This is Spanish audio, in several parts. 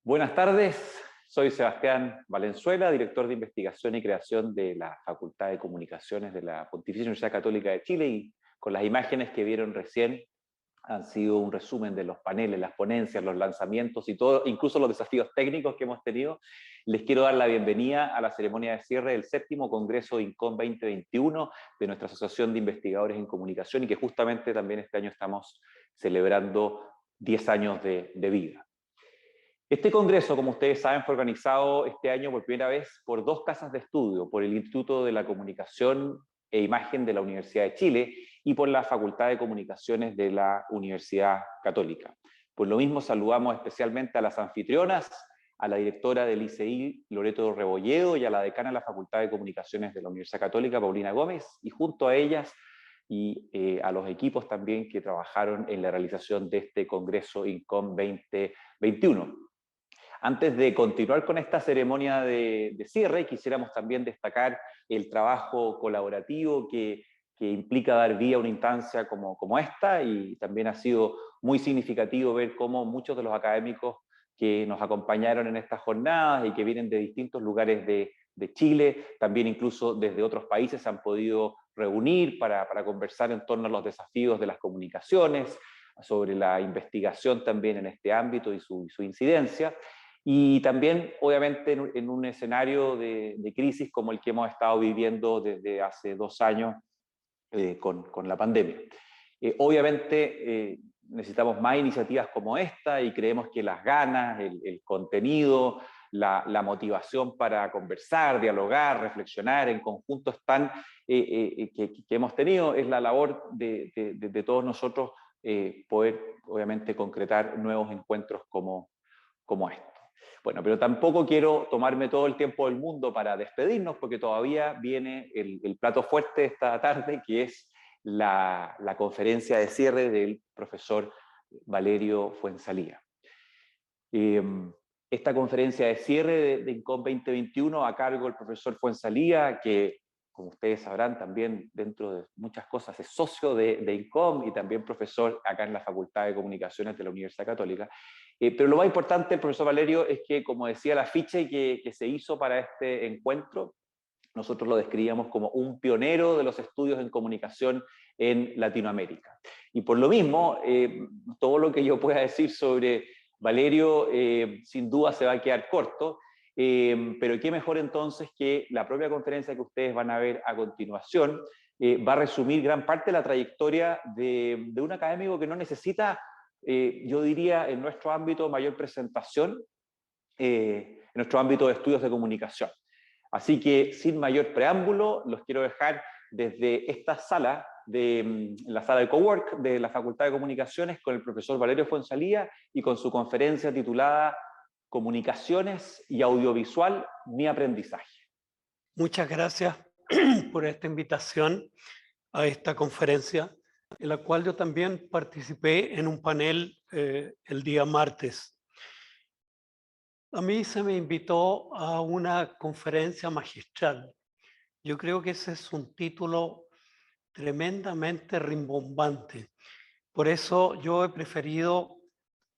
Buenas tardes, soy Sebastián Valenzuela, director de investigación y creación de la Facultad de Comunicaciones de la Pontificia Universidad Católica de Chile, y con las imágenes que vieron recién han sido un resumen de los paneles, las ponencias, los lanzamientos y todo, incluso los desafíos técnicos que hemos tenido. Les quiero dar la bienvenida a la ceremonia de cierre del 7º Congreso INCOM 2021 de nuestra Asociación de Investigadores en Comunicación, y que justamente también este año estamos celebrando 10 años de vida. Este congreso, como ustedes saben, fue organizado este año por primera vez por 2 casas de estudio, por el Instituto de la Comunicación e Imagen de la Universidad de Chile y por la Facultad de Comunicaciones de la Universidad Católica. Por lo mismo, saludamos especialmente a las anfitrionas, a la directora del ICI, Loreto Rebolledo, y a la decana de la Facultad de Comunicaciones de la Universidad Católica, Paulina Gómez, y junto a ellas y a los equipos también que trabajaron en la realización de este Congreso INCOM 2021. Antes de continuar con esta ceremonia de cierre, quisiéramos también destacar el trabajo colaborativo que implica dar vida a una instancia como esta, y también ha sido muy significativo ver cómo muchos de los académicos que nos acompañaron en estas jornadas y que vienen de distintos lugares de Chile, también incluso desde otros países, se han podido reunir para conversar en torno a los desafíos de las comunicaciones, sobre la investigación también en este ámbito y su incidencia. Y también, obviamente, en un escenario de crisis como el que hemos estado viviendo desde hace 2 años con la pandemia. Obviamente, necesitamos más iniciativas como esta, y creemos que las ganas, el contenido, la motivación para conversar, dialogar, reflexionar en conjunto que hemos tenido, es la labor de todos nosotros, poder, obviamente, concretar nuevos encuentros como este. Bueno, pero tampoco quiero tomarme todo el tiempo del mundo para despedirnos, porque todavía viene el plato fuerte de esta tarde, que es la conferencia de cierre del profesor Valerio Fuenzalía. Esta conferencia de cierre de INCOM 2021 a cargo del profesor Fuenzalía, que, como ustedes sabrán, también dentro de muchas cosas es socio de INCOM y también profesor acá en la Facultad de Comunicaciones de la Universidad Católica. Pero lo más importante, profesor Valerio, es que, como decía el afiche que se hizo para este encuentro, nosotros lo describíamos como un pionero de los estudios en comunicación en Latinoamérica. Y por lo mismo, todo lo que yo pueda decir sobre Valerio sin duda se va a quedar corto, pero qué mejor entonces que la propia conferencia que ustedes van a ver a continuación va a resumir gran parte de la trayectoria de un académico que no necesita, yo diría, en nuestro ámbito, mayor presentación, en nuestro ámbito de estudios de comunicación. Así que, sin mayor preámbulo, los quiero dejar desde esta sala, la sala de cowork de la Facultad de Comunicaciones, con el profesor Valerio Fuenzalía y con su conferencia titulada Comunicaciones y Audiovisual, mi aprendizaje. Muchas gracias por esta invitación a esta conferencia, en la cual yo también participé en un panel el día martes. A mí se me invitó a una conferencia magistral. Yo creo que ese es un título tremendamente rimbombante. Por eso yo he preferido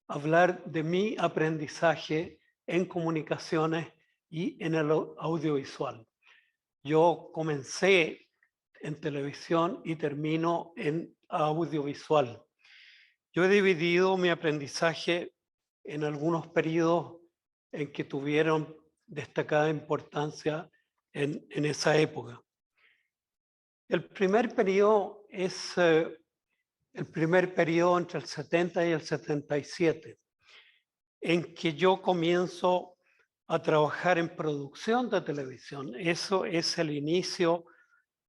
hablar de mi aprendizaje en comunicaciones y en el audiovisual. Yo comencé en televisión y termino en audiovisual. Yo he dividido mi aprendizaje en algunos periodos en que tuvieron destacada importancia en esa época. El primer periodo es el primer periodo entre el 70 y el 77. en que yo comienzo a trabajar en producción de televisión. Eso es el inicio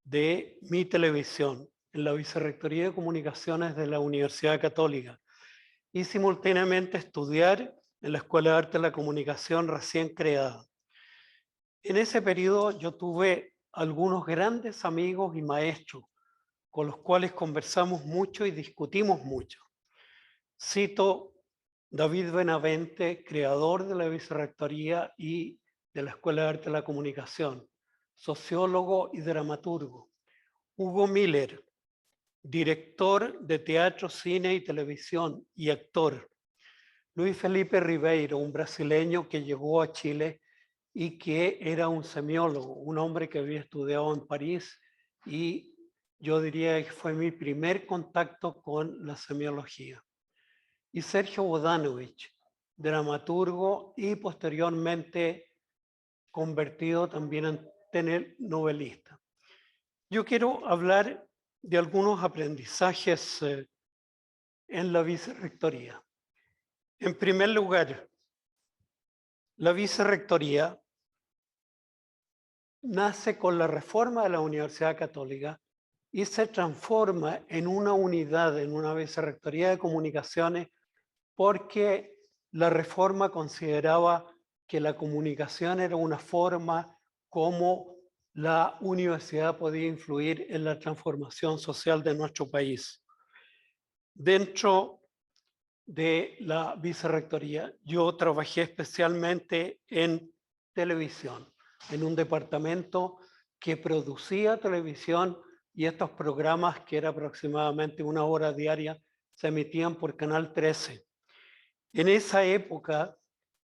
de mi televisión en la Vicerrectoría de Comunicaciones de la Universidad Católica y simultáneamente estudiar en la Escuela de Arte de la Comunicación recién creada. En ese periodo yo tuve algunos grandes amigos y maestros con los cuales conversamos mucho y discutimos mucho. Cito David Benavente, creador de la Vicerrectoría y de la Escuela de Arte de la Comunicación, sociólogo y dramaturgo. Hugo Miller, director de teatro, cine y televisión y actor. Luis Felipe Ribeiro, un brasileño que llegó a Chile y que era un semiólogo, un hombre que había estudiado en París y yo diría que fue mi primer contacto con la semiología. Y Sergio Bodanovich, dramaturgo y posteriormente convertido también en telenovelista. Yo quiero hablar de algunos aprendizajes en la vicerrectoría. En primer lugar, la vicerrectoría nace con la reforma de la Universidad Católica y se transforma en una unidad, en una vicerrectoría de comunicaciones, porque la reforma consideraba que la comunicación era una forma como la universidad podía influir en la transformación social de nuestro país. Dentro de la vicerrectoría, yo trabajé especialmente en televisión, en un departamento que producía televisión y estos programas, que era aproximadamente 1 hora diaria, se emitían por Canal 13. En esa época,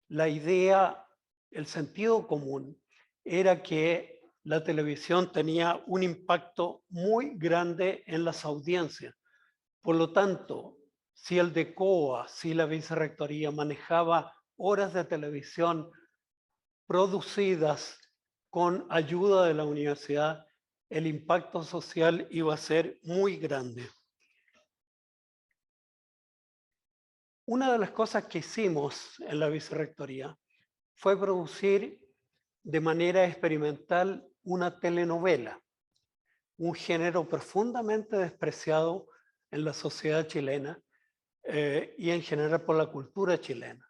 la idea, el sentido común, era que la televisión tenía un impacto muy grande en las audiencias. Por lo tanto, si el DECOA, si la vicerrectoría manejaba horas de televisión producidas con ayuda de la universidad, el impacto social iba a ser muy grande. Una de las cosas que hicimos en la vicerrectoría fue producir de manera experimental una telenovela, un género profundamente despreciado en la sociedad chilena y en general por la cultura chilena.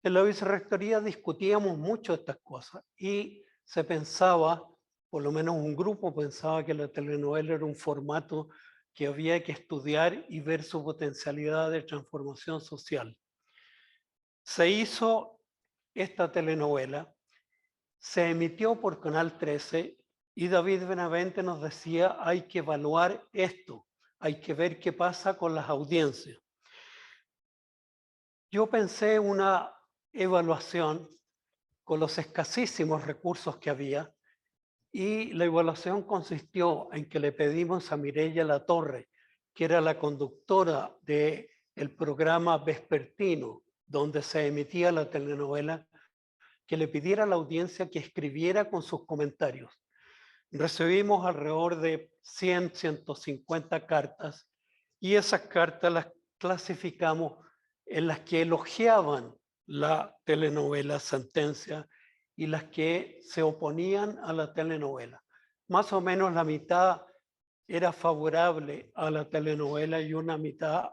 En la vicerrectoría discutíamos mucho estas cosas y se pensaba, por lo menos un grupo pensaba, que la telenovela era un formato que había que estudiar y ver su potencialidad de transformación social. Se hizo esta telenovela, se emitió por Canal 13 y David Benavente nos decía: hay que evaluar esto, hay que ver qué pasa con las audiencias. Yo pensé una evaluación con los escasísimos recursos que había y la evaluación consistió en que le pedimos a Mireya Latorre, que era la conductora del programa vespertino donde se emitía la telenovela, que le pidiera a la audiencia que escribiera con sus comentarios. Recibimos alrededor de 100, 150 cartas y esas cartas las clasificamos en las que elogiaban la telenovela Sentencia y las que se oponían a la telenovela. Más o menos la mitad era favorable a la telenovela y una mitad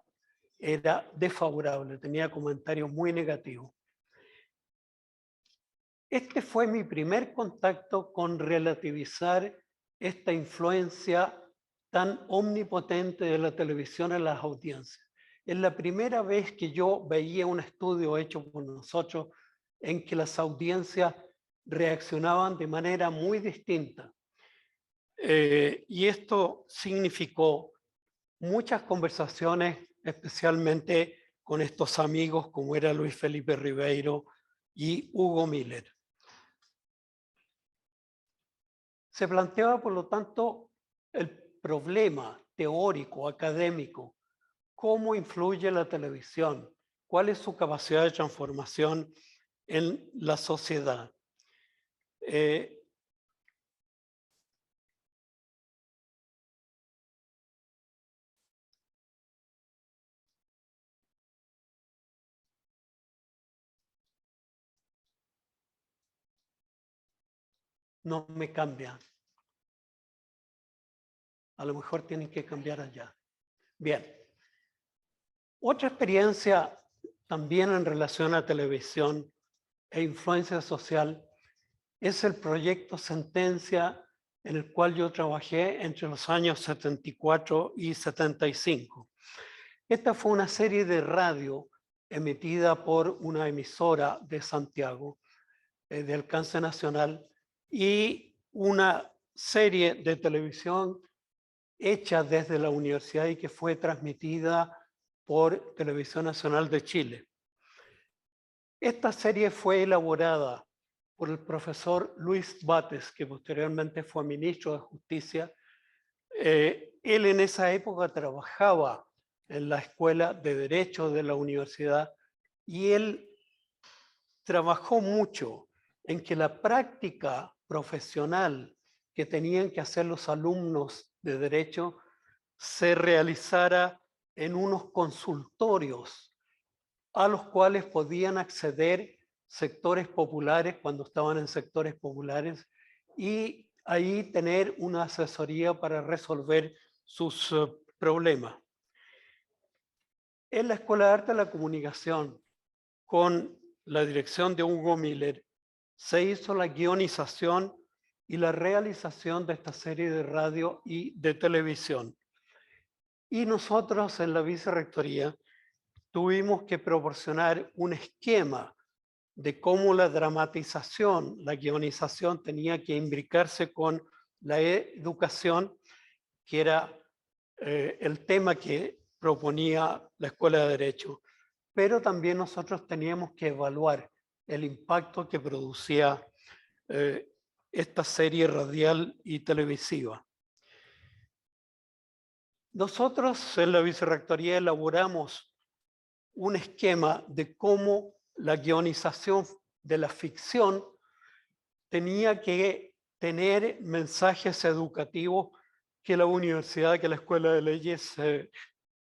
era desfavorable, tenía comentarios muy negativos. Este fue mi primer contacto con relativizar esta influencia tan omnipotente de la televisión en las audiencias. Es la primera vez que yo veía un estudio hecho por nosotros en que las audiencias reaccionaban de manera muy distinta. Y esto significó muchas conversaciones, especialmente con estos amigos como era Luis Felipe Ribeiro y Hugo Miller. Se planteaba, por lo tanto, el problema teórico, académico, cómo influye la televisión, cuál es su capacidad de transformación en la sociedad. no me cambian. A lo mejor tienen que cambiar allá. Bien. Otra experiencia también en relación a televisión e influencia social es el proyecto Sentencia, en el cual yo trabajé entre los años 74 y 75. Esta fue una serie de radio emitida por una emisora de Santiago, de alcance nacional, y una serie de televisión hecha desde la universidad y que fue transmitida por Televisión Nacional de Chile. Esta serie fue elaborada por el profesor Luis Bates, que posteriormente fue ministro de Justicia. Él en esa época trabajaba en la Escuela de Derecho de la universidad y él trabajó mucho en que la práctica profesional que tenían que hacer los alumnos de Derecho se realizara en unos consultorios a los cuales podían acceder sectores populares cuando estaban en sectores populares y ahí tener una asesoría para resolver sus problemas. En la Escuela de Arte de la Comunicación, con la dirección de Hugo Miller, se hizo la guionización y la realización de esta serie de radio y de televisión. Y nosotros en la vicerrectoría tuvimos que proporcionar un esquema de cómo la dramatización, la guionización tenía que imbricarse con la educación, que era el tema que proponía la Escuela de Derecho. Pero también nosotros teníamos que evaluar el impacto que producía esta serie radial y televisiva. Nosotros en la vicerrectoría elaboramos un esquema de cómo la guionización de la ficción tenía que tener mensajes educativos que la universidad, que la Escuela de Leyes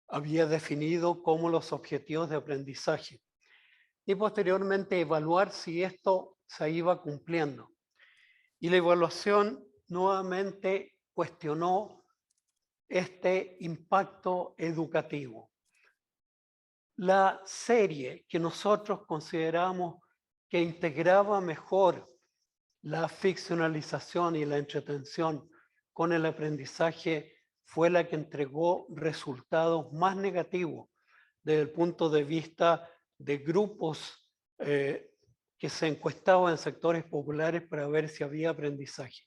había definido como los objetivos de aprendizaje. Y posteriormente evaluar si esto se iba cumpliendo. Y la evaluación nuevamente cuestionó este impacto educativo. La serie que nosotros consideramos que integraba mejor la ficcionalización y la entretención con el aprendizaje fue la que entregó resultados más negativos desde el punto de vista de grupos que se encuestaban en sectores populares para ver si había aprendizaje.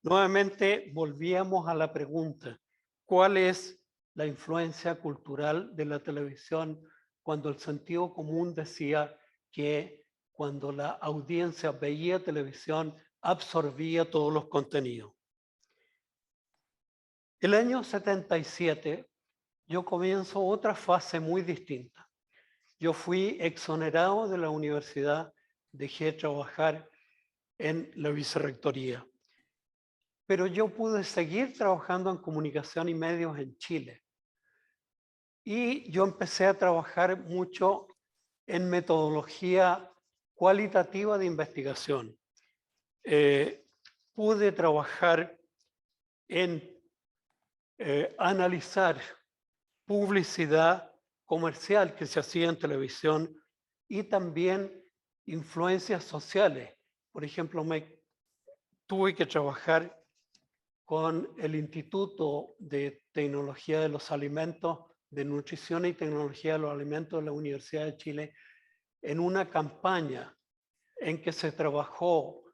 Nuevamente volvíamos a la pregunta, ¿cuál es la influencia cultural de la televisión cuando el sentido común decía que cuando la audiencia veía televisión absorbía todos los contenidos? El año 77 yo comienzo otra fase muy distinta. Yo fui exonerado de la universidad, dejé de trabajar en la vicerrectoría. Pero yo pude seguir trabajando en comunicación y medios en Chile. Y yo empecé a trabajar mucho en metodología cualitativa de investigación. Pude trabajar en analizar publicidad comercial que se hacía en televisión y también influencias sociales. Por ejemplo, tuve que trabajar con el Instituto de Tecnología de los Alimentos, de Nutrición y Tecnología de los Alimentos de la Universidad de Chile, en una campaña en que se trabajó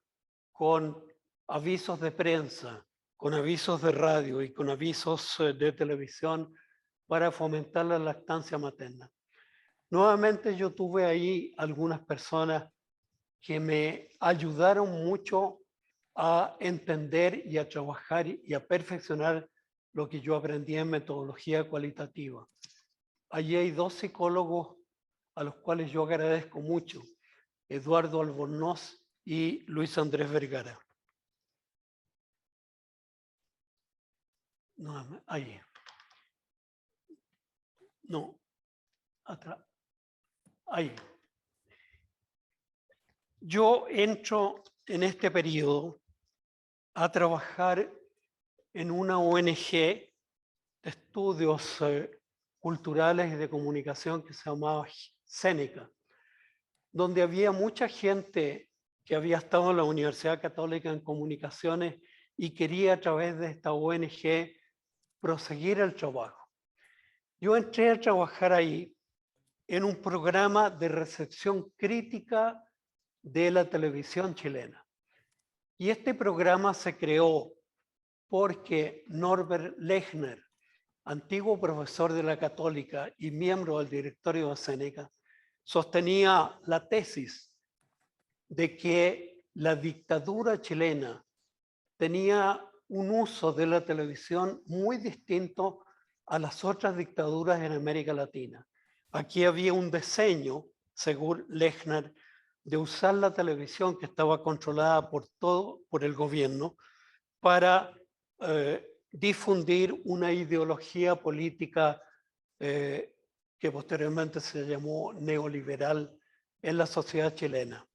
con avisos de prensa, con avisos de radio y con avisos de televisión para fomentar la lactancia materna. Nuevamente yo tuve ahí algunas personas que me ayudaron mucho a entender y a trabajar y a perfeccionar lo que yo aprendí en metodología cualitativa. Allí hay dos psicólogos a los cuales yo agradezco mucho, Eduardo Albornoz y Luis Andrés Vergara. No, ahí. No, atrás. Ahí. Yo entro en este periodo a trabajar en una ONG de estudios culturales y de comunicación que se llamaba Seneca, donde había mucha gente que había estado en la Universidad Católica en Comunicaciones y quería a través de esta ONG proseguir el trabajo. Yo entré a trabajar ahí en un programa de recepción crítica de la televisión chilena. Y este programa se creó porque Norbert Lechner, antiguo profesor de la Católica y miembro del directorio de Seneca, sostenía la tesis de que la dictadura chilena tenía un uso de la televisión muy distinto a las otras dictaduras en América Latina. Aquí había un diseño, según Lechner, de usar la televisión que estaba controlada por el gobierno para difundir una ideología política que posteriormente se llamó neoliberal en la sociedad chilena.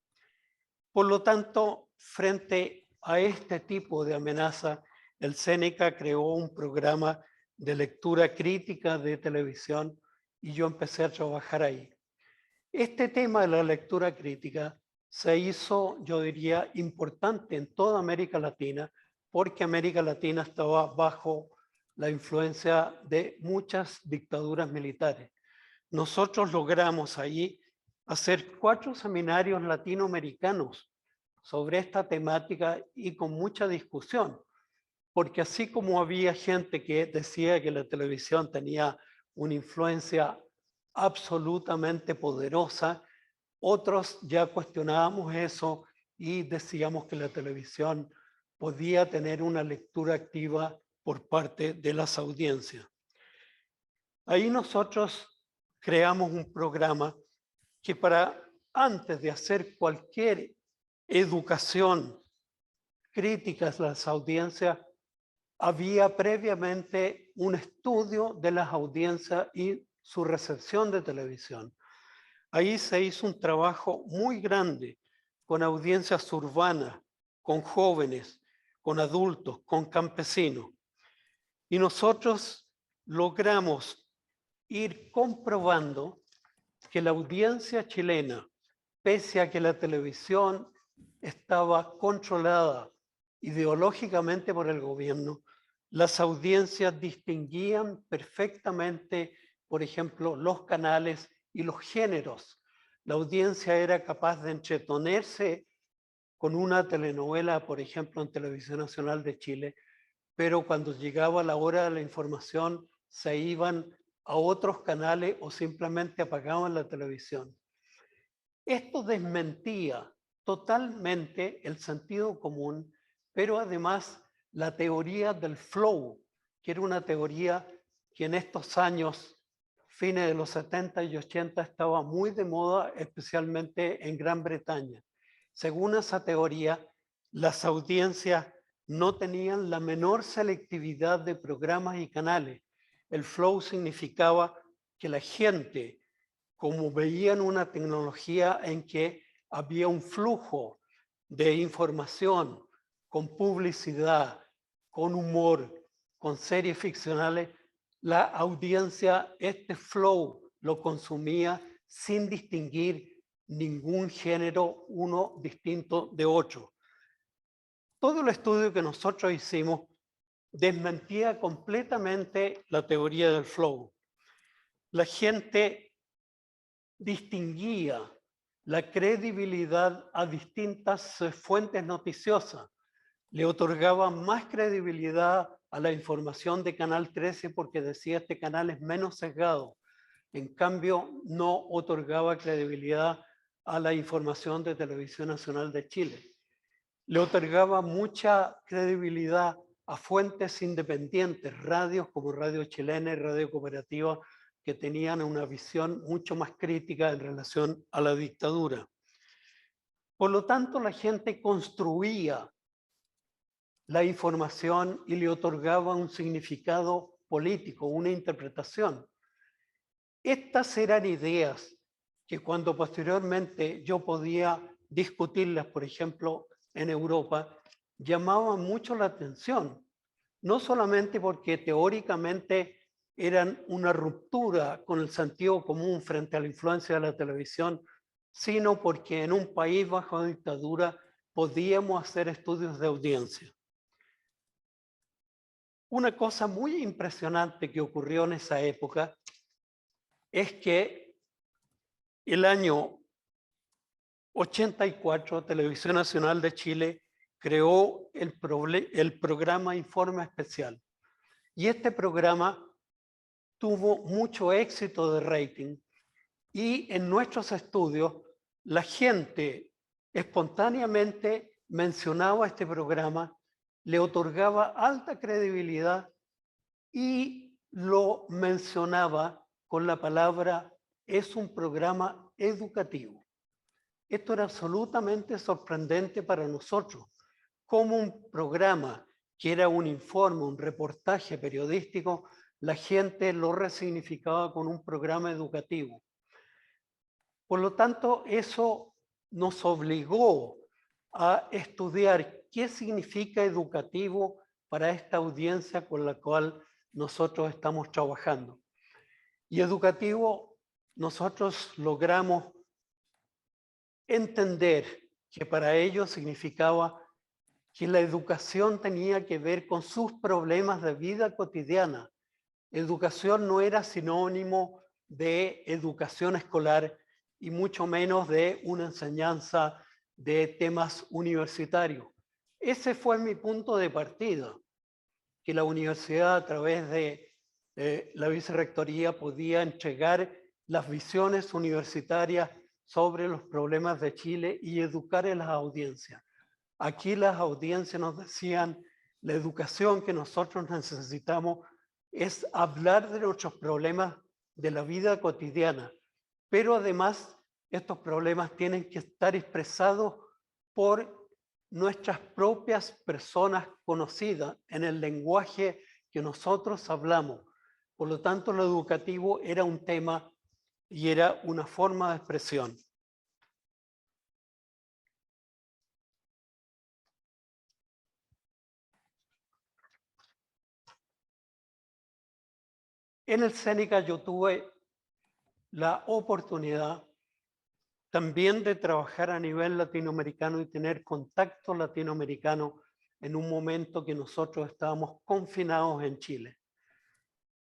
Por lo tanto, frente a este tipo de amenaza, el Seneca creó un programa de lectura crítica de televisión y yo empecé a trabajar ahí. Este tema de la lectura crítica se hizo, yo diría, importante en toda América Latina porque América Latina estaba bajo la influencia de muchas dictaduras militares. Nosotros logramos ahí hacer 4 seminarios latinoamericanos sobre esta temática y con mucha discusión, porque así como había gente que decía que la televisión tenía una influencia absolutamente poderosa, otros ya cuestionábamos eso y decíamos que la televisión podía tener una lectura activa por parte de las audiencias. Ahí nosotros creamos un programa que antes de hacer cualquier educación crítica a las audiencias, había previamente un estudio de las audiencias y su recepción de televisión. Ahí se hizo un trabajo muy grande con audiencias urbanas, con jóvenes, con adultos, con campesinos. Y nosotros logramos ir comprobando que la audiencia chilena, pese a que la televisión estaba controlada ideológicamente por el gobierno, las audiencias distinguían perfectamente, por ejemplo, los canales y los géneros. La audiencia era capaz de entretenerse con una telenovela, por ejemplo, en Televisión Nacional de Chile, pero cuando llegaba la hora de la información se iban a otros canales o simplemente apagaban la televisión. Esto desmentía totalmente el sentido común, pero además la teoría del flow, que era una teoría que en estos años, fines de los 70 y 80, estaba muy de moda, especialmente en Gran Bretaña. Según esa teoría, las audiencias no tenían la menor selectividad de programas y canales. El flow significaba que la gente, como veían una tecnología en que había un flujo de información con publicidad, con humor, con series ficcionales, la audiencia este flow lo consumía sin distinguir ningún género uno distinto de otro. Todo el estudio que nosotros hicimos desmentía completamente la teoría del flow. La gente distinguía la credibilidad a distintas fuentes noticiosas. Le otorgaba más credibilidad a la información de Canal 13 porque decía este canal es menos sesgado. En cambio, no otorgaba credibilidad a la información de Televisión Nacional de Chile. Le otorgaba mucha credibilidad a fuentes independientes, radios como Radio Chilena y Radio Cooperativa, que tenían una visión mucho más crítica en relación a la dictadura. Por lo tanto, la gente construía la información y le otorgaba un significado político, una interpretación. Estas eran ideas que cuando posteriormente yo podía discutirlas, por ejemplo, en Europa, llamaban mucho la atención, no solamente porque teóricamente eran una ruptura con el sentido común frente a la influencia de la televisión, sino porque en un país bajo dictadura podíamos hacer estudios de audiencia. Una cosa muy impresionante que ocurrió en esa época es que el año 84, Televisión Nacional de Chile creó el programa Informe Especial. Y este programa tuvo mucho éxito de rating y en nuestros estudios la gente espontáneamente mencionaba este programa, le otorgaba alta credibilidad y lo mencionaba con la palabra es un programa educativo. Esto era absolutamente sorprendente para nosotros, como un programa que era un informe, un reportaje periodístico, la gente lo resignificaba con un programa educativo. Por lo tanto, eso nos obligó a estudiar qué significa educativo para esta audiencia con la cual nosotros estamos trabajando. Y educativo, nosotros logramos entender que para ellos significaba que la educación tenía que ver con sus problemas de vida cotidiana. Educación no era sinónimo de educación escolar y mucho menos de una enseñanza de temas universitarios. Ese fue mi punto de partida, que la universidad a través de la vicerrectoría podía entregar las visiones universitarias sobre los problemas de Chile y educar a las audiencias. Aquí las audiencias nos decían, la educación que nosotros necesitamos es hablar de nuestros problemas de la vida cotidiana, pero además estos problemas tienen que estar expresados por nuestras propias personas conocidas en el lenguaje que nosotros hablamos. Por lo tanto, lo educativo era un tema y era una forma de expresión. En el Cénica yo tuve la oportunidad también de trabajar a nivel latinoamericano y tener contacto latinoamericano en un momento que nosotros estábamos confinados en Chile.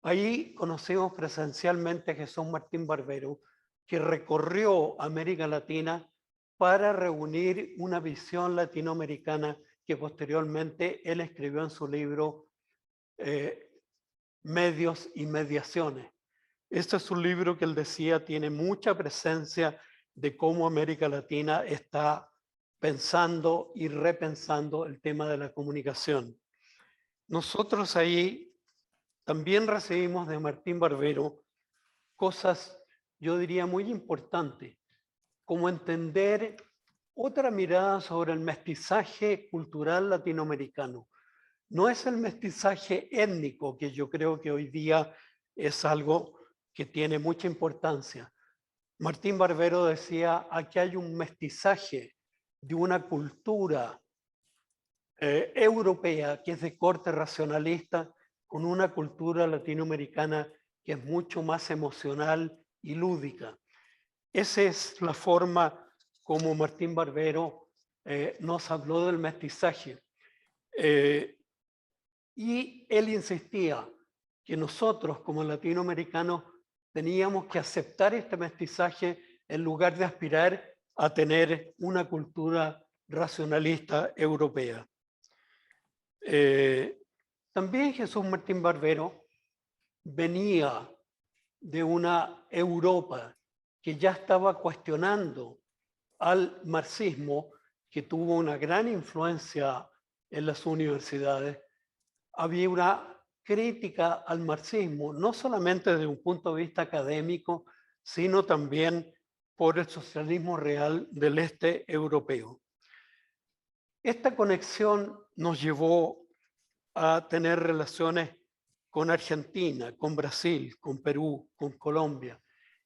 Ahí conocimos presencialmente a Jesús Martín Barbero, que recorrió América Latina para reunir una visión latinoamericana que posteriormente él escribió en su libro Medios y Mediaciones. Este es un libro que él decía tiene mucha presencia de cómo América Latina está pensando y repensando el tema de la comunicación. Nosotros ahí también recibimos de Martín Barbero cosas, yo diría, muy importantes, como entender otra mirada sobre el mestizaje cultural latinoamericano. No es el mestizaje étnico, que yo creo que hoy día es algo que tiene mucha importancia. Martín Barbero decía, aquí hay un mestizaje de una cultura europea que es de corte racionalista con una cultura latinoamericana que es mucho más emocional y lúdica. Esa es la forma como Martín Barbero nos habló del mestizaje. Y él insistía que nosotros como latinoamericanos teníamos que aceptar este mestizaje en lugar de aspirar a tener una cultura racionalista europea. También Jesús Martín Barbero venía de una Europa que ya estaba cuestionando al marxismo, que tuvo una gran influencia en las universidades. Había una crítica al marxismo, no solamente desde un punto de vista académico, sino también por el socialismo real del este europeo. Esta conexión nos llevó a tener relaciones con Argentina, con Brasil, con Perú, con Colombia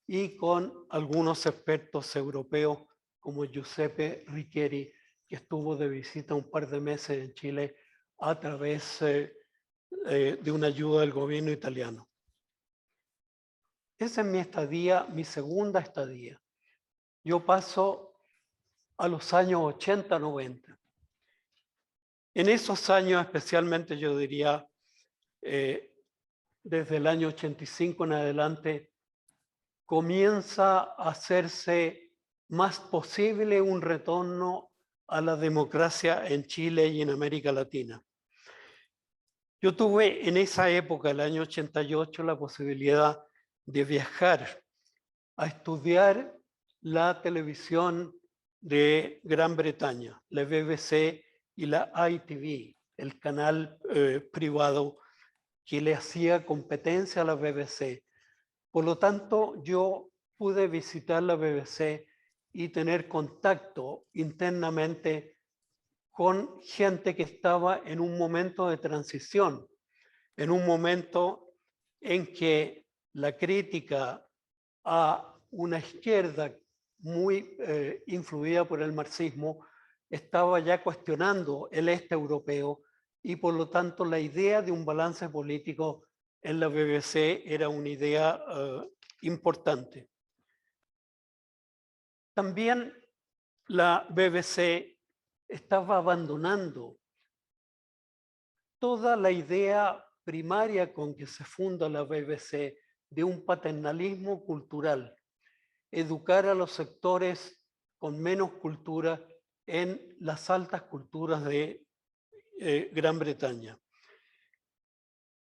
y con algunos expertos europeos como Giuseppe Richieri, que estuvo de visita un par de meses en Chile a través de una ayuda del gobierno italiano. Esa es mi estadía, mi segunda estadía. Yo paso a los años 80, 90. En esos años, especialmente yo diría, desde el año 85 en adelante, comienza a hacerse más posible un retorno a la democracia en Chile y en América Latina. Yo tuve en esa época, el año 88, la posibilidad de viajar a estudiar la televisión de Gran Bretaña, la BBC y la ITV, el canal privado que le hacía competencia a la BBC. Por lo tanto, yo pude visitar la BBC y tener contacto internamente con gente que estaba en un momento de transición, en un momento en que la crítica a una izquierda muy influida por el marxismo estaba ya cuestionando el este europeo y por lo tanto la idea de un balance político en la BBC era una idea importante. También la BBC estaba abandonando toda la idea primaria con que se funda la BBC de un paternalismo cultural, educar a los sectores con menos cultura en las altas culturas de Gran Bretaña.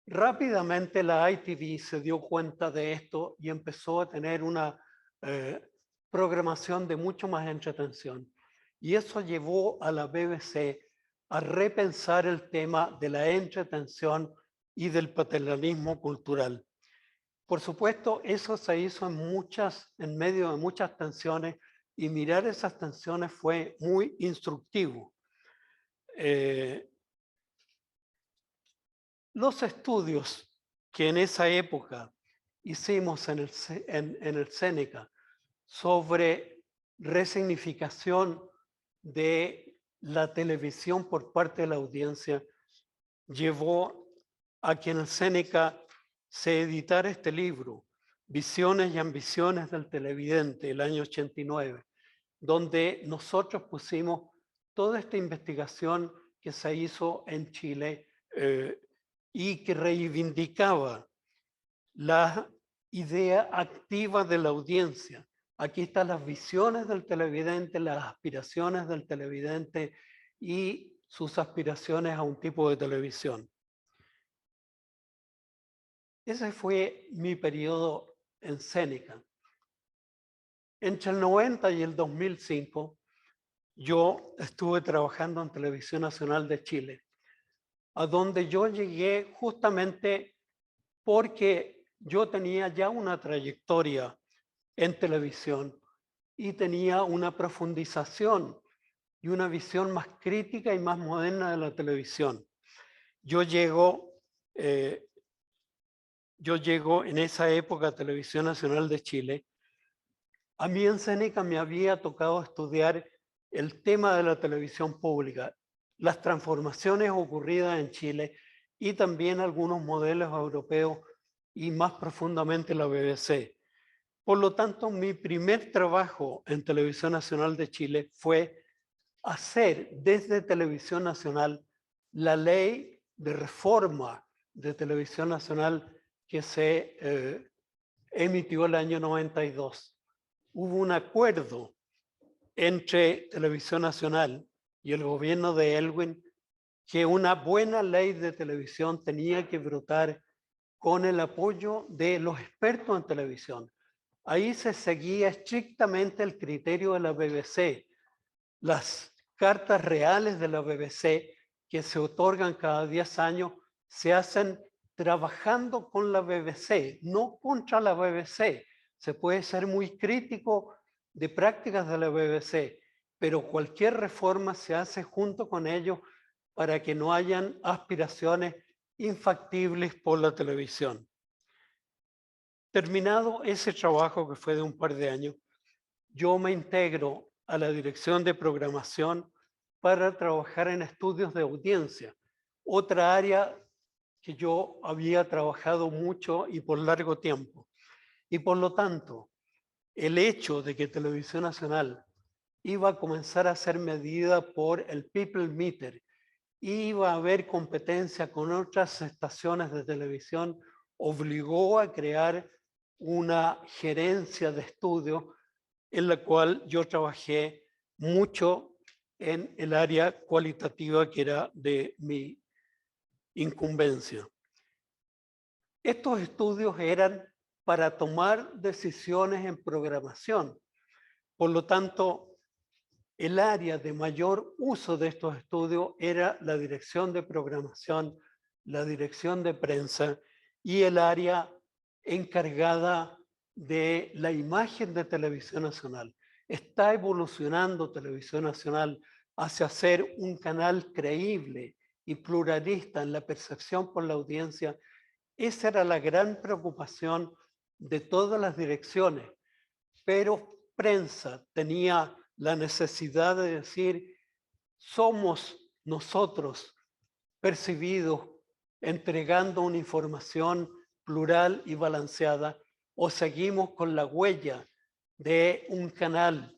Rápidamente la ITV se dio cuenta de esto y empezó a tener una programación de mucho más entretención. Y eso llevó a la BBC a repensar el tema de la entretención y del paternalismo cultural. Por supuesto, eso se hizo en medio de muchas tensiones y mirar esas tensiones fue muy instructivo. Los estudios que en esa época hicimos en el Seneca sobre resignificación de la televisión por parte de la audiencia llevó a que en el Seneca se editara este libro, Visiones y ambiciones del televidente, el año 89, donde nosotros pusimos toda esta investigación que se hizo en Chile y que reivindicaba la idea activa de la audiencia. Aquí están las visiones del televidente, las aspiraciones del televidente y sus aspiraciones a un tipo de televisión. Ese fue mi periodo en Seneca. Entre el 90 y el 2005, yo estuve trabajando en Televisión Nacional de Chile, a donde yo llegué justamente porque yo tenía ya una trayectoria en televisión y tenía una profundización y una visión más crítica y más moderna de la televisión. Yo llego en esa época a Televisión Nacional de Chile. A mí en Seneca me había tocado estudiar el tema de la televisión pública, las transformaciones ocurridas en Chile y también algunos modelos europeos y más profundamente la BBC. Por lo tanto, mi primer trabajo en Televisión Nacional de Chile fue hacer desde Televisión Nacional la ley de reforma de Televisión Nacional que se emitió el año 92. Hubo un acuerdo entre Televisión Nacional y el gobierno de Elwin que una buena ley de televisión tenía que brotar con el apoyo de los expertos en televisión. Ahí se seguía estrictamente el criterio de la BBC. Las cartas reales de la BBC que se otorgan cada 10 años se hacen trabajando con la BBC, no contra la BBC. Se puede ser muy crítico de prácticas de la BBC, pero cualquier reforma se hace junto con ellos para que no hayan aspiraciones infactibles por la televisión. Terminado ese trabajo que fue de un par de años, yo me integro a la dirección de programación para trabajar en estudios de audiencia, otra área que yo había trabajado mucho y por largo tiempo. Y por lo tanto, el hecho de que Televisión Nacional iba a comenzar a ser medida por el People Meter, iba a haber competencia con otras estaciones de televisión, obligó a crear una gerencia de estudio en la cual yo trabajé mucho en el área cualitativa que era de mi incumbencia. Estos estudios eran para tomar decisiones en programación. Por lo tanto, el área de mayor uso de estos estudios era la dirección de programación, la dirección de prensa y el área encargada de la imagen de Televisión Nacional. Está evolucionando Televisión Nacional hacia ser un canal creíble y pluralista en la percepción por la audiencia. Esa era la gran preocupación de todas las direcciones, pero prensa tenía la necesidad de decir, somos nosotros percibidos entregando una información plural y balanceada, o seguimos con la huella de un canal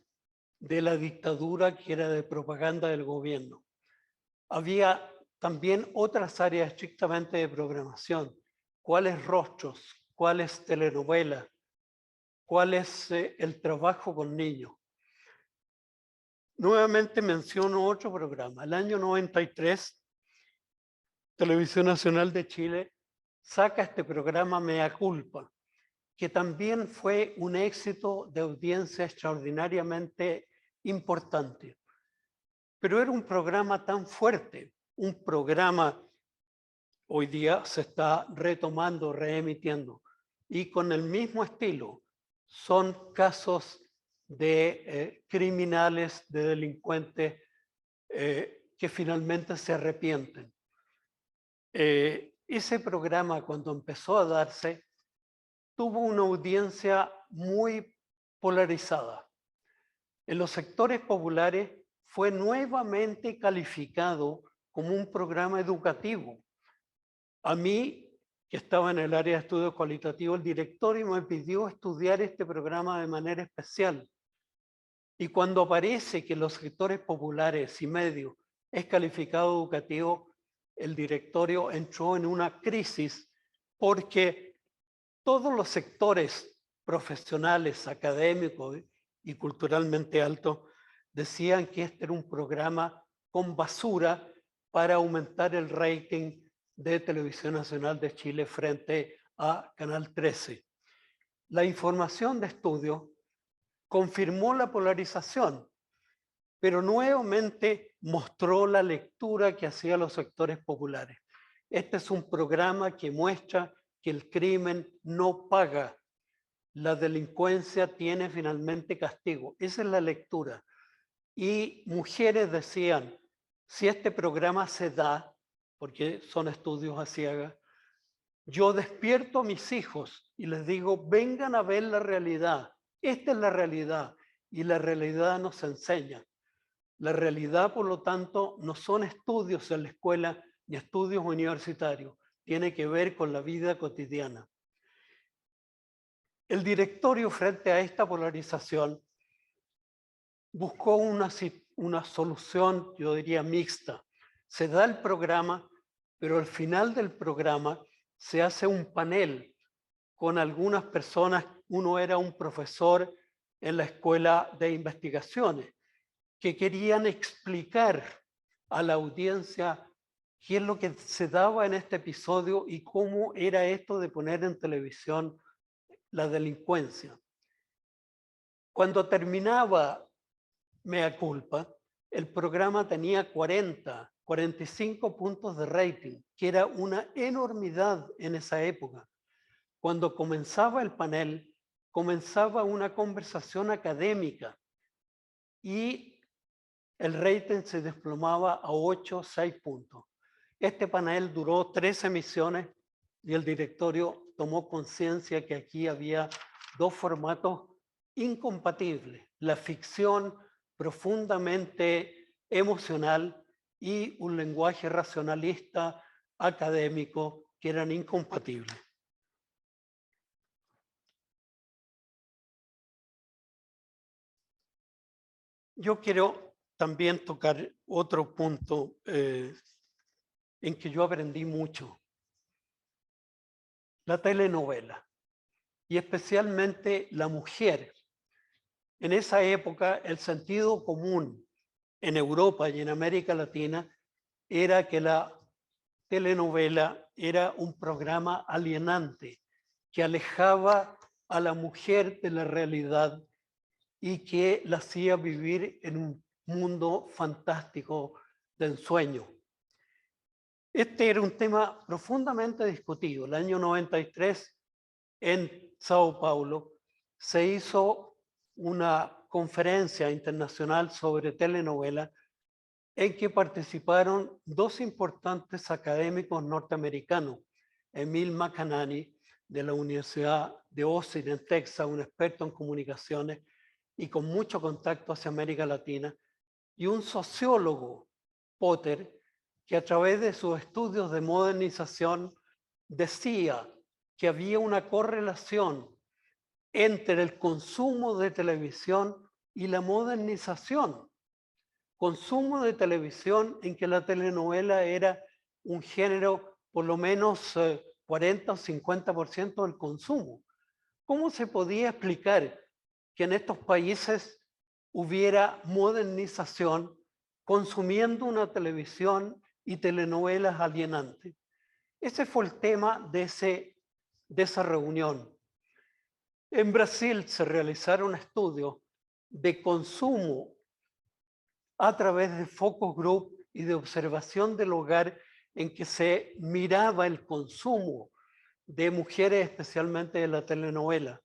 de la dictadura que era de propaganda del gobierno. Había también otras áreas estrictamente de programación. ¿Cuáles rostros? ¿Cuáles telenovelas? ¿Cuál es el trabajo con niños? Nuevamente menciono otro programa. El año 93, Televisión Nacional de Chile saca este programa Mea Culpa, que también fue un éxito de audiencia extraordinariamente importante. Pero era un programa tan fuerte, un programa hoy día se está retomando, reemitiendo, y con el mismo estilo. Son casos de criminales, de delincuentes que finalmente se arrepienten. Ese programa, cuando empezó a darse, tuvo una audiencia muy polarizada. En los sectores populares fue nuevamente calificado como un programa educativo. A mí, que estaba en el área de estudios cualitativos, el directorio me pidió estudiar este programa de manera especial. Y cuando aparece que los sectores populares y medios es calificado educativo, el directorio entró en una crisis porque todos los sectores profesionales, académicos y culturalmente altos decían que este era un programa con basura para aumentar el rating de Televisión Nacional de Chile frente a Canal 13. La información de estudio confirmó la polarización, pero nuevamente mostró la lectura que hacían los sectores populares. Este es un programa que muestra que el crimen no paga, la delincuencia tiene finalmente castigo. Esa es la lectura. Y mujeres decían, si este programa se da, porque son estudios a ciegas, yo despierto a mis hijos y les digo, vengan a ver la realidad. Esta es la realidad y la realidad nos enseña. La realidad, por lo tanto, no son estudios en la escuela ni estudios universitarios. Tiene que ver con la vida cotidiana. El directorio, frente a esta polarización, buscó una solución, yo diría, mixta. Se da el programa, pero al final del programa se hace un panel con algunas personas. Uno era un profesor en la escuela de investigaciones que querían explicar a la audiencia qué es lo que se daba en este episodio y cómo era esto de poner en televisión la delincuencia. Cuando terminaba Mea Culpa, el programa tenía 45 puntos de rating, que era una enormidad en esa época. Cuando comenzaba el panel, comenzaba una conversación académica y el rating se desplomaba a 8 o 6 puntos. Este panel duró 3 emisiones y el directorio tomó conciencia que aquí había dos formatos incompatibles. La ficción profundamente emocional y un lenguaje racionalista, académico, que eran incompatibles. Yo quiero también tocar otro punto en que yo aprendí mucho. La telenovela, y especialmente la mujer. En esa época, el sentido común en Europa y en América Latina era que la telenovela era un programa alienante que alejaba a la mujer de la realidad y que la hacía vivir en un mundo fantástico de ensueño. Este era un tema profundamente discutido. El año 93, en Sao Paulo, se hizo una conferencia internacional sobre telenovela en que participaron dos importantes académicos norteamericanos, Emil McAnany, de la Universidad de Austin en Texas, un experto en comunicaciones y con mucho contacto hacia América Latina, y un sociólogo, Potter, que a través de sus estudios de modernización decía que había una correlación entre el consumo de televisión y la modernización. Consumo de televisión en que la telenovela era un género por lo menos 40 o 50% del consumo. ¿Cómo se podía explicar que en estos países hubiera modernización consumiendo una televisión y telenovelas alienantes? Ese fue el tema de esa reunión. En Brasil se realizaron estudios de consumo a través de focus group y de observación del hogar en que se miraba el consumo de mujeres, especialmente de la telenovela.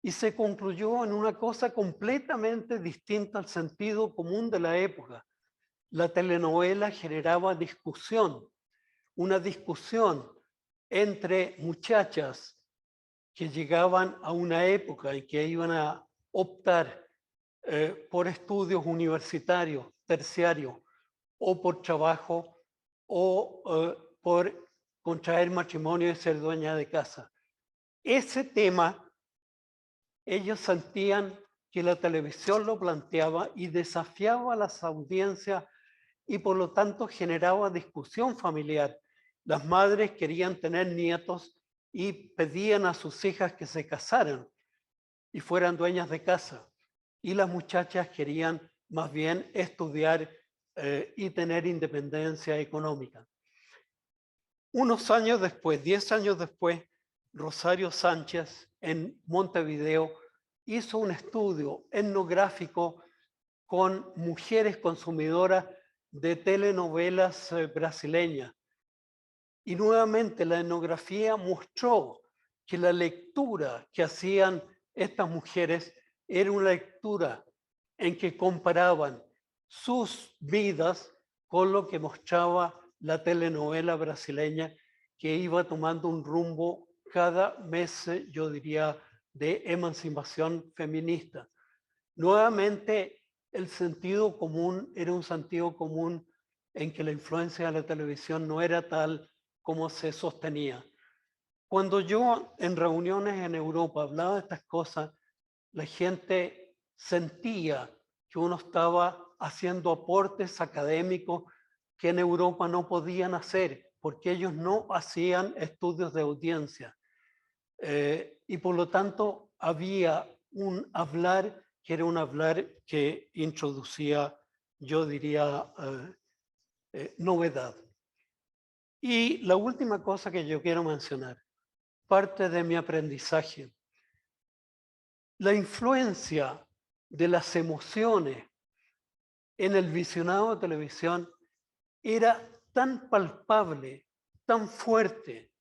Y se concluyó en una cosa completamente distinta al sentido común de la época. La telenovela generaba discusión, una discusión entre muchachas que llegaban a una época en que iban a optar por estudios universitarios, terciarios, o por trabajo, o por contraer matrimonio y ser dueña de casa. Ese tema, ellos sentían que la televisión lo planteaba y desafiaba a las audiencias y por lo tanto generaba discusión familiar. Las madres querían tener nietos y pedían a sus hijas que se casaran y fueran dueñas de casa. Y las muchachas querían más bien estudiar y tener independencia económica. Unos años después, 10 años después, Rosario Sánchez en Montevideo hizo un estudio etnográfico con mujeres consumidoras de telenovelas brasileñas. Y nuevamente la etnografía mostró que la lectura que hacían estas mujeres era una lectura en que comparaban sus vidas con lo que mostraba la telenovela brasileña, que iba tomando un rumbo cada mes, yo diría, de emancipación feminista. Nuevamente, el sentido común era un sentido común en que la influencia de la televisión no era tal como se sostenía. Cuando yo en reuniones en Europa hablaba de estas cosas, la gente sentía que uno estaba haciendo aportes académicos que en Europa no podían hacer, porque ellos no hacían estudios de audiencia. Y por lo tanto había un hablar que era un hablar que introducía, yo diría, novedad. Y la última cosa que yo quiero mencionar, parte de mi aprendizaje, la influencia de las emociones en el visionado de televisión era tan palpable, tan fuerte,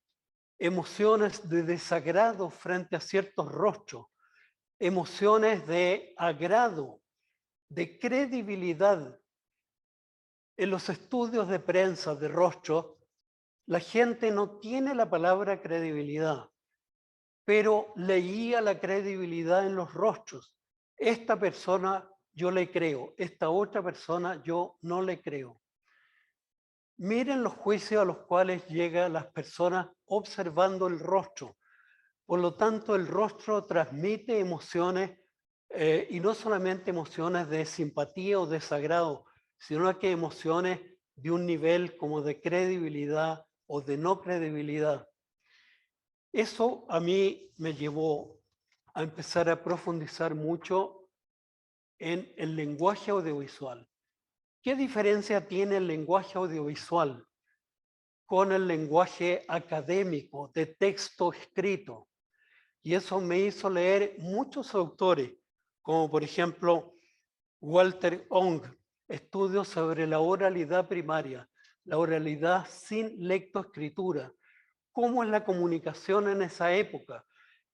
emociones de desagrado frente a ciertos rostros, emociones de agrado, de credibilidad. En los estudios de prensa de rostros, la gente no tiene la palabra credibilidad, pero leía la credibilidad en los rostros. Esta persona yo le creo. Esta otra persona, yo no le creo. Miren los juicios a los cuales llegan las personas observando el rostro. Por lo tanto, el rostro transmite emociones y no solamente emociones de simpatía o desagrado, sino que emociones de un nivel como de credibilidad o de no credibilidad. Eso a mí me llevó a empezar a profundizar mucho en el lenguaje audiovisual. ¿Qué diferencia tiene el lenguaje audiovisual con el lenguaje académico de texto escrito? Y eso me hizo leer muchos autores, como por ejemplo Walter Ong, estudios sobre la oralidad primaria, la oralidad sin lectoescritura, cómo es la comunicación en esa época.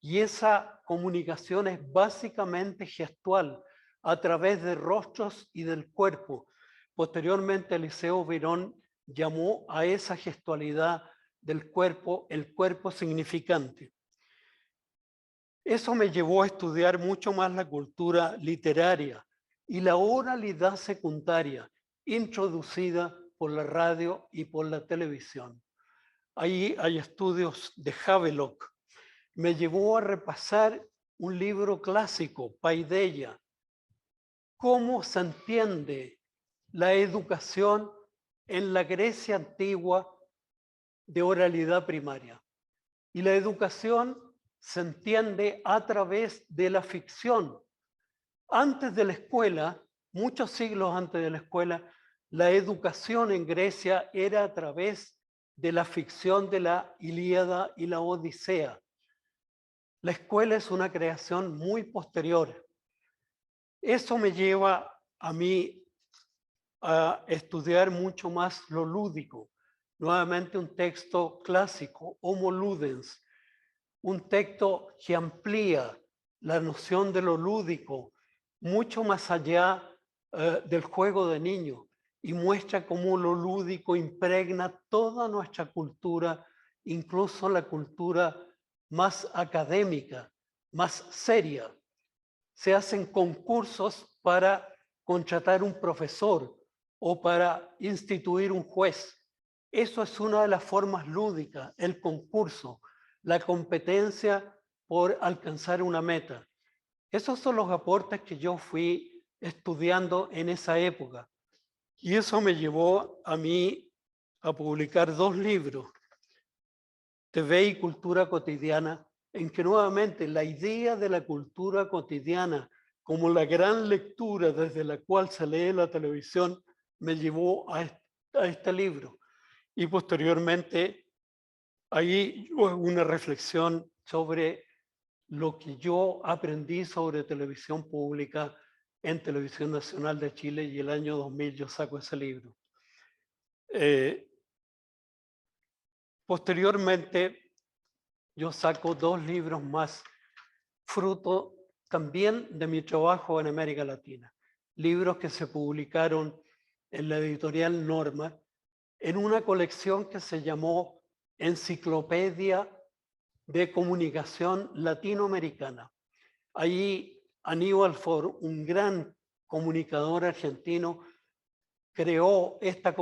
Y esa comunicación es básicamente gestual, a través de rostros y del cuerpo. Posteriormente, Eliseo Virón llamó a esa gestualidad del cuerpo el cuerpo significante. Eso me llevó a estudiar mucho más la cultura literaria y la oralidad secundaria introducida por la radio y por la televisión. Ahí hay estudios de Havelock. Me llevó a repasar un libro clásico, Paideia, cómo se entiende la educación en la Grecia antigua de oralidad primaria. Y la educación se entiende a través de la ficción. Antes de la escuela, muchos siglos antes de la escuela, la educación en Grecia era a través de la ficción de la Ilíada y la Odisea. La escuela es una creación muy posterior. Eso me lleva a mí a estudiar mucho más lo lúdico. Nuevamente un texto clásico, Homo Ludens, un texto que amplía la noción de lo lúdico mucho más allá del juego de niños y muestra cómo lo lúdico impregna toda nuestra cultura, incluso la cultura más académica, más seria. Se hacen concursos para contratar un profesor o para instituir un juez. Eso es una de las formas lúdicas, el concurso, la competencia por alcanzar una meta. Esos son los aportes que yo fui estudiando en esa época. Y eso me llevó a mí a publicar 2 libros, TV y Cultura Cotidiana, en que nuevamente la idea de la cultura cotidiana como la gran lectura desde la cual se lee la televisión me llevó a este libro. Y posteriormente, ahí una reflexión sobre lo que yo aprendí sobre televisión pública en Televisión Nacional de Chile, y el año 2000 yo saco ese libro. Posteriormente, yo saco 2 libros más, fruto también de mi trabajo en América Latina. Libros que se publicaron en la editorial Norma, en una colección que se llamó Enciclopedia de Comunicación Latinoamericana. Ahí Aníbal Ford, un gran comunicador argentino, creó esta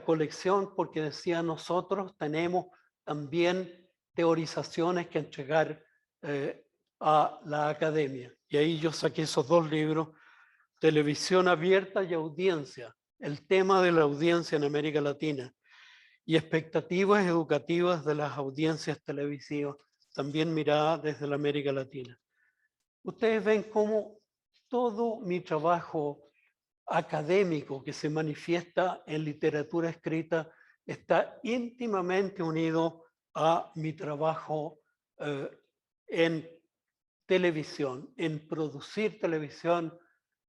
colección porque decía: nosotros tenemos también teorizaciones que entregar a la academia. Y ahí yo saqué esos 2 libros, Televisión Abierta y Audiencia, el tema de la audiencia en América Latina, y expectativas educativas de las audiencias televisivas, también miradas desde la América Latina. Ustedes ven cómo todo mi trabajo académico que se manifiesta en literatura escrita está íntimamente unido a mi trabajo en televisión, en producir televisión,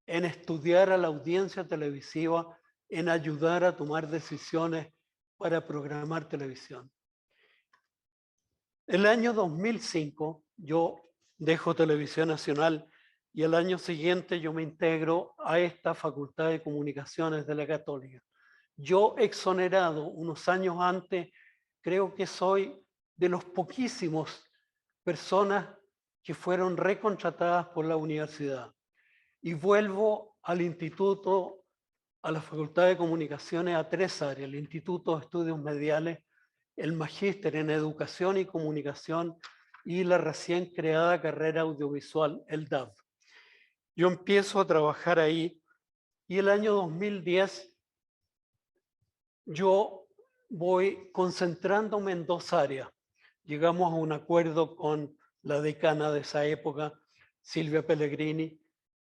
en estudiar a la audiencia televisiva, en ayudar a tomar decisiones para programar televisión. El año 2005 yo dejo Televisión Nacional y el año siguiente yo me integro a esta Facultad de Comunicaciones de la Católica. Yo, exonerado unos años antes, creo que soy de los poquísimos personas que fueron recontratadas por la universidad. y vuelvo al instituto, a la Facultad de Comunicaciones, a 3 áreas: el Instituto de Estudios Mediales, el Magíster en Educación y Comunicación y la recién creada carrera audiovisual, el DAV. Yo empiezo a trabajar ahí y el año 2010 yo voy concentrándome en 2 áreas. Llegamos a un acuerdo con la decana de esa época, Silvia Pellegrini,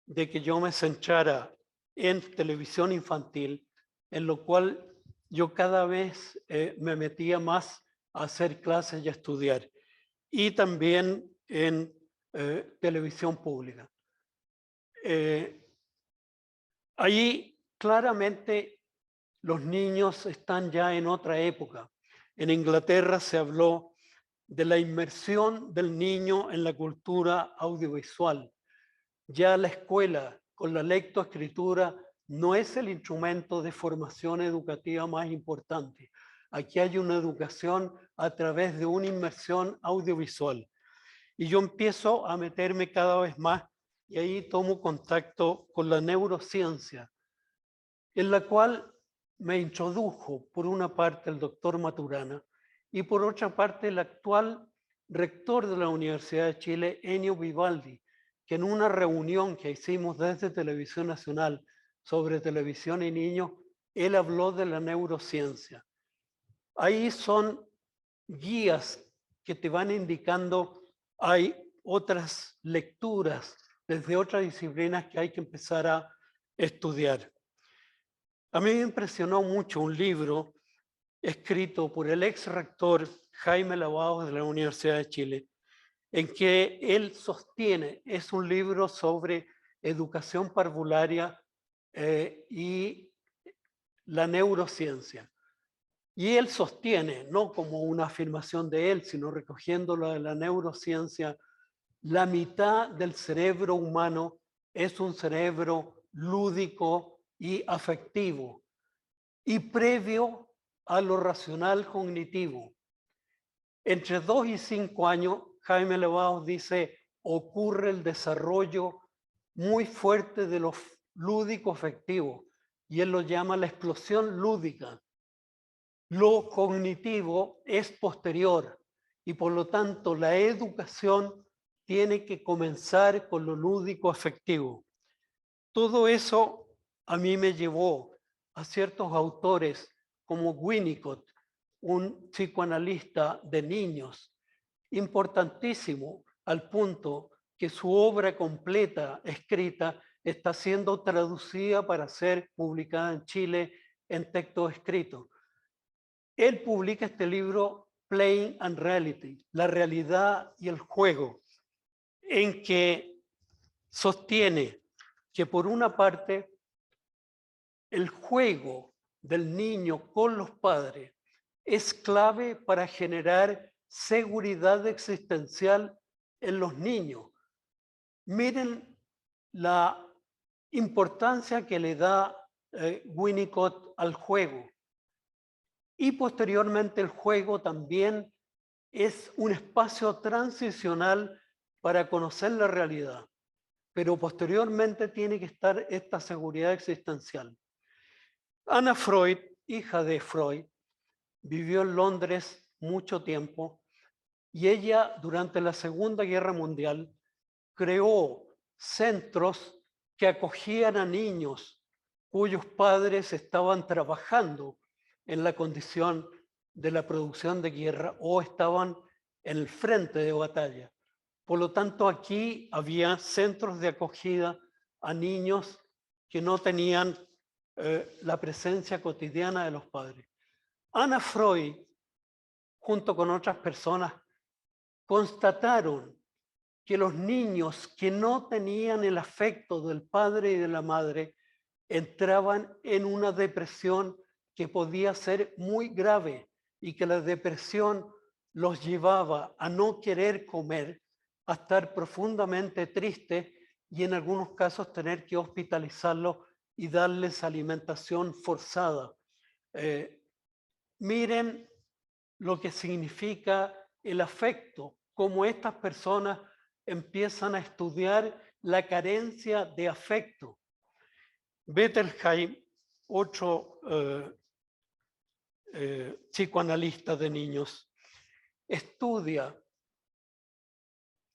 de que yo me centrara en televisión infantil, en lo cual yo cada vez me metía más a hacer clases y a estudiar, y también en televisión pública. Ahí claramente los niños están ya en otra época. En Inglaterra se habló de la inmersión del niño en la cultura audiovisual. Ya la escuela con la lectoescritura no es el instrumento de formación educativa más importante. Aquí hay una educación a través de una inmersión audiovisual. Y yo empiezo a meterme cada vez más y ahí tomo contacto con la neurociencia, en la cual me introdujo por una parte el doctor Maturana y por otra parte el actual rector de la Universidad de Chile, Ennio Vivaldi, que en una reunión que hicimos desde Televisión Nacional sobre televisión y niños, él habló de la neurociencia. Ahí son guías que te van indicando, hay otras lecturas desde otras disciplinas que hay que empezar a estudiar. A mí me impresionó mucho un libro escrito por el ex rector Jaime Lavados de la Universidad de Chile, en que él sostiene, es un libro sobre educación parvularia y la neurociencia. Y él sostiene, no como una afirmación de él, sino recogiéndolo de la neurociencia, la mitad del cerebro humano es un cerebro lúdico y afectivo y previo a lo racional cognitivo. Entre 2 y 5 años, Jaime Lavados dice, ocurre el desarrollo muy fuerte de lo lúdico afectivo y él lo llama la explosión lúdica. Lo cognitivo es posterior y por lo tanto la educación tiene que comenzar con lo lúdico afectivo. Todo eso a mí me llevó a ciertos autores como Winnicott, un psicoanalista de niños importantísimo, al punto que su obra completa escrita está siendo traducida para ser publicada en Chile en texto escrito. Él publica este libro, Playing and Reality, la realidad y el juego, en que sostiene que por una parte el juego del niño con los padres es clave para generar seguridad existencial en los niños. Miren la importancia que le da Winnicott al juego. Y posteriormente el juego también es un espacio transicional para conocer la realidad, pero posteriormente tiene que estar esta seguridad existencial. Anna Freud, hija de Freud, vivió en Londres mucho tiempo y ella durante la Segunda Guerra Mundial creó centros que acogían a niños cuyos padres estaban trabajando en la condición de la producción de guerra o estaban en el frente de batalla. Por lo tanto, aquí había centros de acogida a niños que no tenían la presencia cotidiana de los padres. Anna Freud, junto con otras personas, constataron que los niños que no tenían el afecto del padre y de la madre entraban en una depresión que podía ser muy grave y que la depresión los llevaba a no querer comer, a estar profundamente tristes y en algunos casos tener que hospitalizarlos y darles alimentación forzada. Miren lo que significa el afecto, cómo estas personas empiezan a estudiar la carencia de afecto. Bettelheim, otro psicoanalista de niños, estudia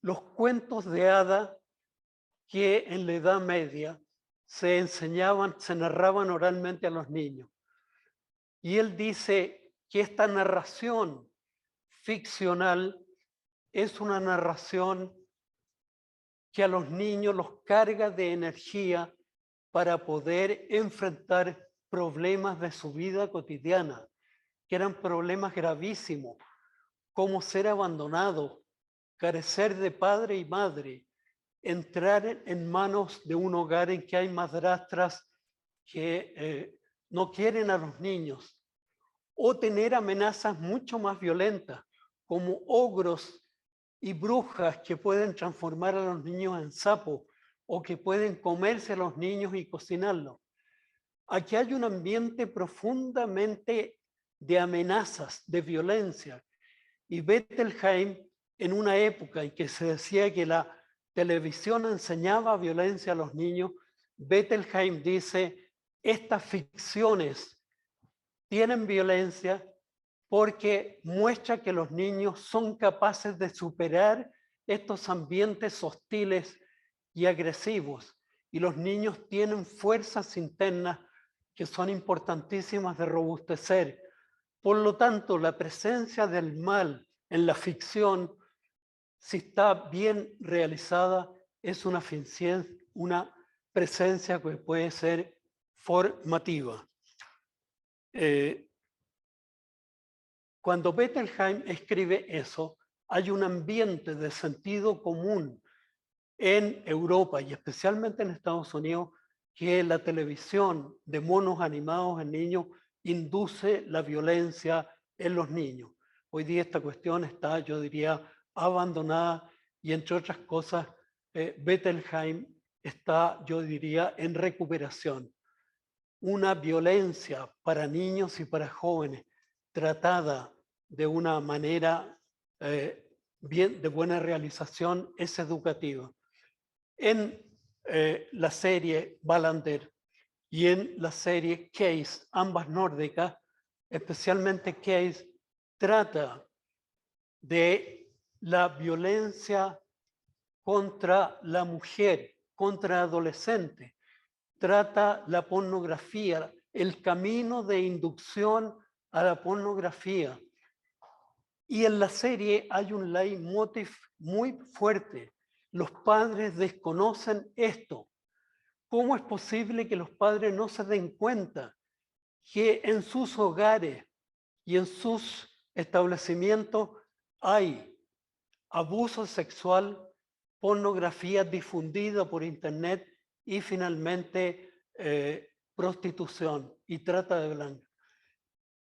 los cuentos de hada que en la Edad Media se enseñaban, se narraban oralmente a los niños. Y él dice que esta narración ficcional es una narración que a los niños los carga de energía para poder enfrentar problemas de su vida cotidiana, que eran problemas gravísimos, como ser abandonado, carecer de padre y madre, entrar en manos de un hogar en que hay madrastras que no quieren a los niños, o tener amenazas mucho más violentas, como ogros y brujas que pueden transformar a los niños en sapos o que pueden comerse a los niños y cocinarlos. Aquí hay un ambiente profundamente de amenazas, de violencia. Y Bettelheim, en una época en que se decía que la televisión enseñaba violencia a los niños, Bettelheim dice, estas ficciones tienen violencia porque muestra que los niños son capaces de superar estos ambientes hostiles y agresivos. Y los niños tienen fuerzas internas que son importantísimas de robustecer. Por lo tanto, la presencia del mal en la ficción, si está bien realizada, es una presencia que puede ser formativa. Cuando Bettelheim escribe eso, hay un ambiente de sentido común en Europa y especialmente en Estados Unidos, que la televisión de monos animados en niños induce la violencia en los niños. Hoy día esta cuestión está, yo diría, abandonada y entre otras cosas, Bettelheim está, yo diría, en recuperación. Una violencia para niños y para jóvenes tratada de una manera de buena realización es educativa. En la serie Wallander y en la serie Case, ambas nórdicas, especialmente Case, trata de la violencia contra la mujer, contra adolescentes, trata la pornografía, el camino de inducción a la pornografía. Y en la serie hay un leitmotiv muy fuerte. Los padres desconocen esto. ¿Cómo es posible que los padres no se den cuenta que en sus hogares y en sus establecimientos hay abuso sexual, pornografía difundida por internet y finalmente prostitución y trata de blancas?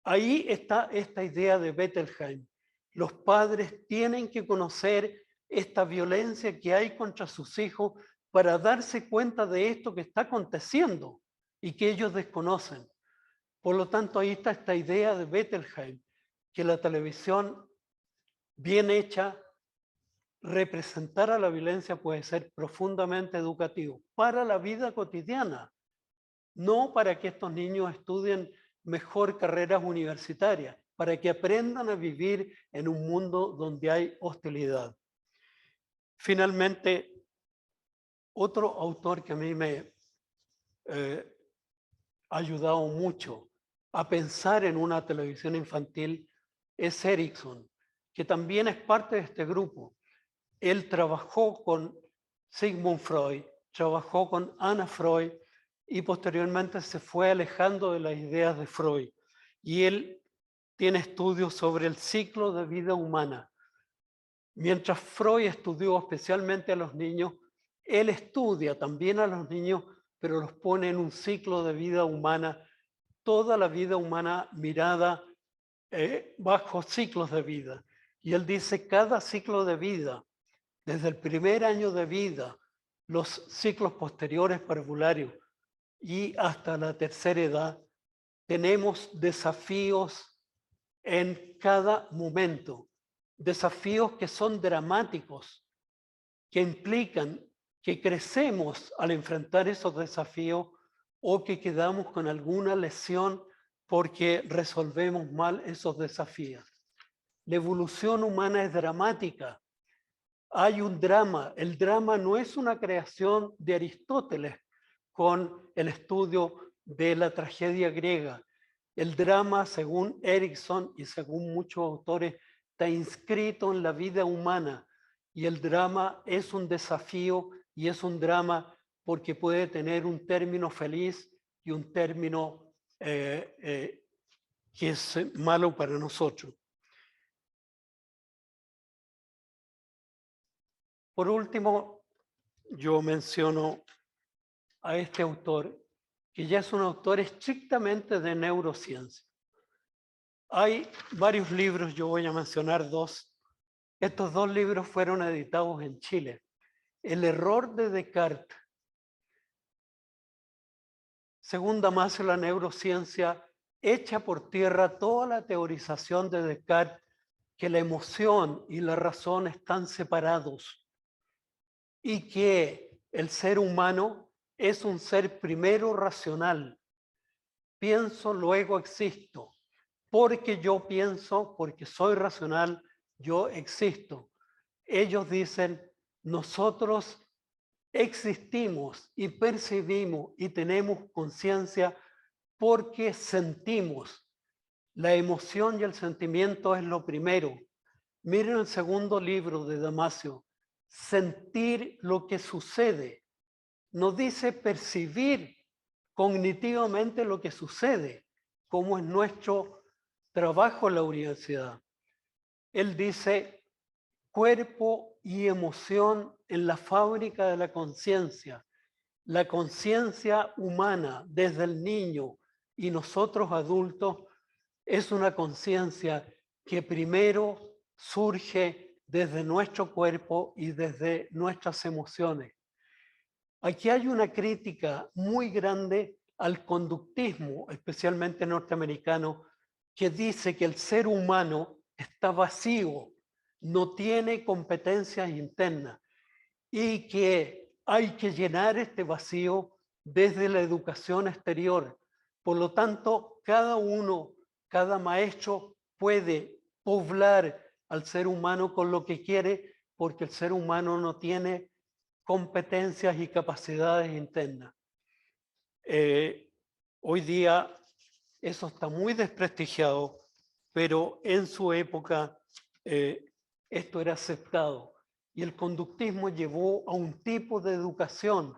Ahí está esta idea de Bettelheim. Los padres tienen que conocer esta violencia que hay contra sus hijos para darse cuenta de esto que está aconteciendo y que ellos desconocen. Por lo tanto, ahí está esta idea de Bettelheim, que la televisión bien hecha, representar a la violencia puede ser profundamente educativo para la vida cotidiana, no para que estos niños estudien mejor carreras universitarias, para que aprendan a vivir en un mundo donde hay hostilidad. Finalmente, otro autor que a mí me ha ayudado mucho a pensar en una televisión infantil es Erikson, que también es parte de este grupo. Él trabajó con Sigmund Freud, trabajó con Anna Freud y posteriormente se fue alejando de las ideas de Freud. Y él tiene estudios sobre el ciclo de vida humana. Mientras Freud estudió especialmente a los niños, él estudia también a los niños, pero los pone en un ciclo de vida humana, toda la vida humana mirada bajo ciclos de vida. Y él dice, cada ciclo de vida, desde el primer año de vida, los ciclos posteriores parvularios y hasta la tercera edad, tenemos desafíos en cada momento, desafíos que son dramáticos, que implican que crecemos al enfrentar esos desafíos o que quedamos con alguna lesión porque resolvemos mal esos desafíos. La evolución humana es dramática. Hay un drama. El drama no es una creación de Aristóteles con el estudio de la tragedia griega. El drama, según Erickson y según muchos autores, está inscrito en la vida humana. Y el drama es un desafío y es un drama porque puede tener un término feliz y un término que es malo para nosotros. Por último, yo menciono a este autor, que ya es un autor estrictamente de neurociencia. Hay varios libros, yo voy a mencionar dos. Estos dos libros fueron editados en Chile. El error de Descartes. Según Damasio, la neurociencia echa por tierra toda la teorización de Descartes, que la emoción y la razón están separados y que el ser humano es un ser primero racional. Pienso, luego existo. Porque yo pienso, porque soy racional, yo existo. Ellos dicen, nosotros existimos y percibimos y tenemos conciencia porque sentimos. La emoción y el sentimiento es lo primero. Miren el segundo libro de Damasio, sentir lo que sucede. Nos dice percibir cognitivamente lo que sucede, como es nuestro trabajo en la universidad. Él dice cuerpo y emoción en la fábrica de la conciencia. La conciencia humana desde el niño y nosotros adultos es una conciencia que primero surge desde nuestro cuerpo y desde nuestras emociones. Aquí hay una crítica muy grande al conductismo, especialmente norteamericano, que dice que el ser humano está vacío, no tiene competencias internas y que hay que llenar este vacío desde la educación exterior. Por lo tanto, cada uno, cada maestro puede poblar al ser humano con lo que quiere, porque el ser humano no tiene competencias y capacidades internas. Hoy día eso está muy desprestigiado, pero en su época esto era aceptado. Y el conductismo llevó a un tipo de educación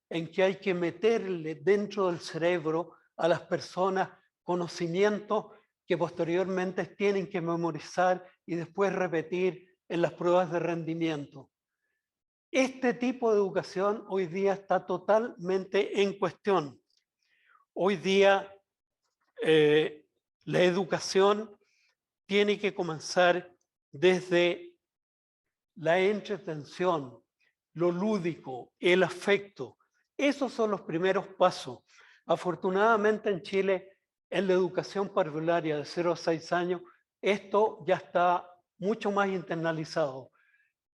en que hay que meterle dentro del cerebro a las personas conocimientos que posteriormente tienen que memorizar y después repetir en las pruebas de rendimiento. Este tipo de educación hoy día está totalmente en cuestión. Hoy día la educación tiene que comenzar desde la entretención, lo lúdico, el afecto. Esos son los primeros pasos. Afortunadamente en Chile, en la educación parvularia de 0 a 6 años, esto ya está mucho más internalizado.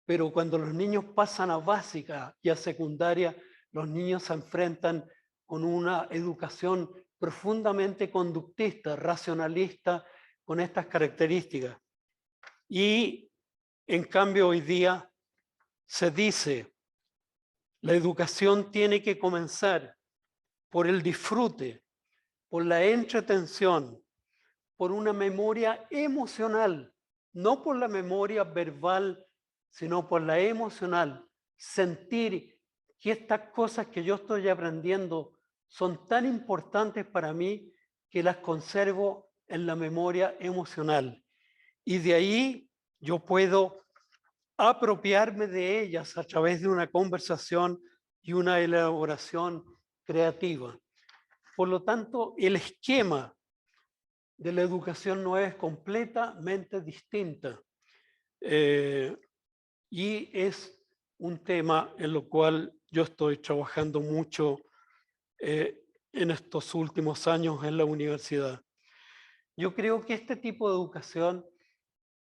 Pero cuando los niños pasan a básica y a secundaria, los niños se enfrentan con una educación profundamente conductista, racionalista, con estas características. Y en cambio hoy día se dice, la educación tiene que comenzar por el disfrute, por la entretención, por una memoria emocional, no por la memoria verbal, sino por la emocional. Sentir que estas cosas que yo estoy aprendiendo son tan importantes para mí que las conservo en la memoria emocional. Y de ahí yo puedo apropiarme de ellas a través de una conversación y una elaboración creativa. Por lo tanto, el esquema de la educación nueva es completamente distinta y es un tema en lo cual yo estoy trabajando mucho en estos últimos años en la universidad. Yo creo que este tipo de educación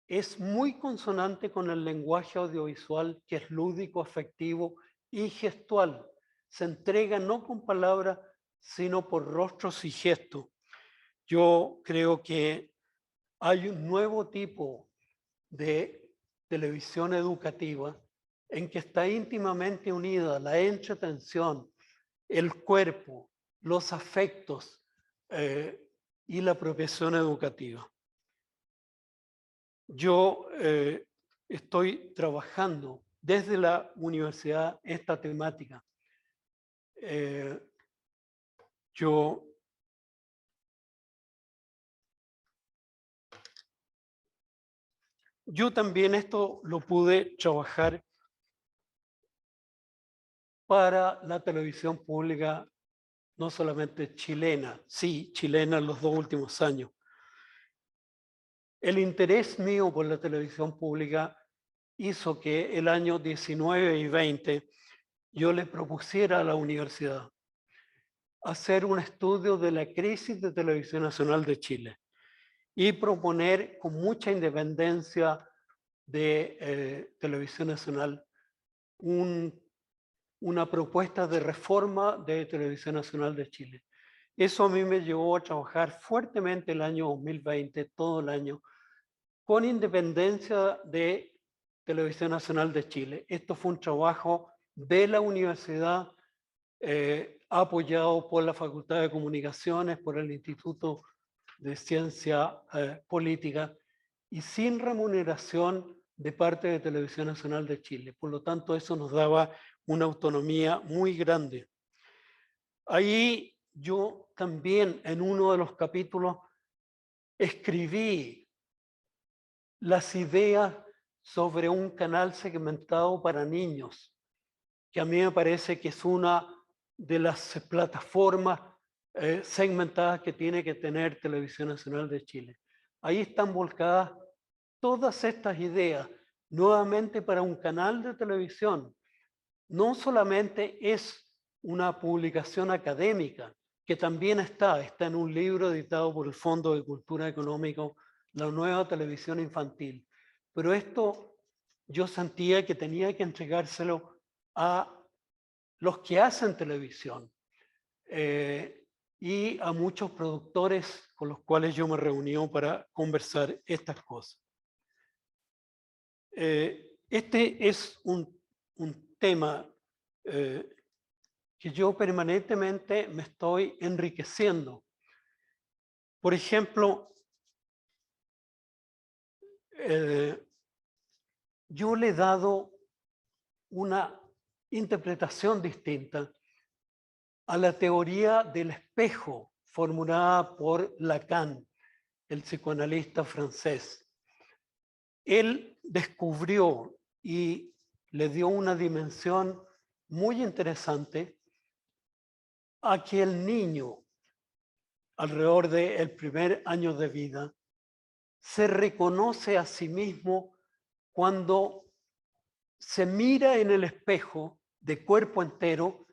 es muy consonante con el lenguaje audiovisual, que es lúdico, afectivo y gestual. Se entrega no con palabras, sino por rostros y gestos. Yo creo que hay un nuevo tipo de televisión educativa en que está íntimamente unida la entretención, el cuerpo, los afectos y la apropiación educativa. Yo estoy trabajando desde la universidad esta temática. Yo también esto lo pude trabajar para la televisión pública, no solamente chilena, sí, chilena en los 2 últimos años. El interés mío por la televisión pública hizo que el año 19 y 20 yo le propusiera a la universidad hacer un estudio de la crisis de Televisión Nacional de Chile y proponer con mucha independencia de Televisión Nacional una propuesta de reforma de Televisión Nacional de Chile. Eso a mí me llevó a trabajar fuertemente el año 2020, todo el año, con independencia de Televisión Nacional de Chile. Esto fue un trabajo de la universidad apoyado por la Facultad de Comunicaciones, por el Instituto de Ciencia Política y sin remuneración de parte de Televisión Nacional de Chile. Por lo tanto, eso nos daba una autonomía muy grande. Ahí yo también en uno de los capítulos escribí las ideas sobre un canal segmentado para niños, que a mí me parece que es una de las plataformas segmentadas que tiene que tener Televisión Nacional de Chile. Ahí están volcadas todas estas ideas, nuevamente para un canal de televisión. No solamente es una publicación académica, que también está en un libro editado por el Fondo de Cultura Económico, La Nueva Televisión Infantil. Pero esto yo sentía que tenía que entregárselo a los que hacen televisión y a muchos productores con los cuales yo me reuní para conversar estas cosas. Este es un tema que yo permanentemente me estoy enriqueciendo. Por ejemplo, yo le he dado una interpretación distinta a la teoría del espejo formulada por Lacan, el psicoanalista francés. Él descubrió y le dio una dimensión muy interesante a que el niño, alrededor del primer año de vida, se reconoce a sí mismo cuando se mira en el espejo de cuerpo entero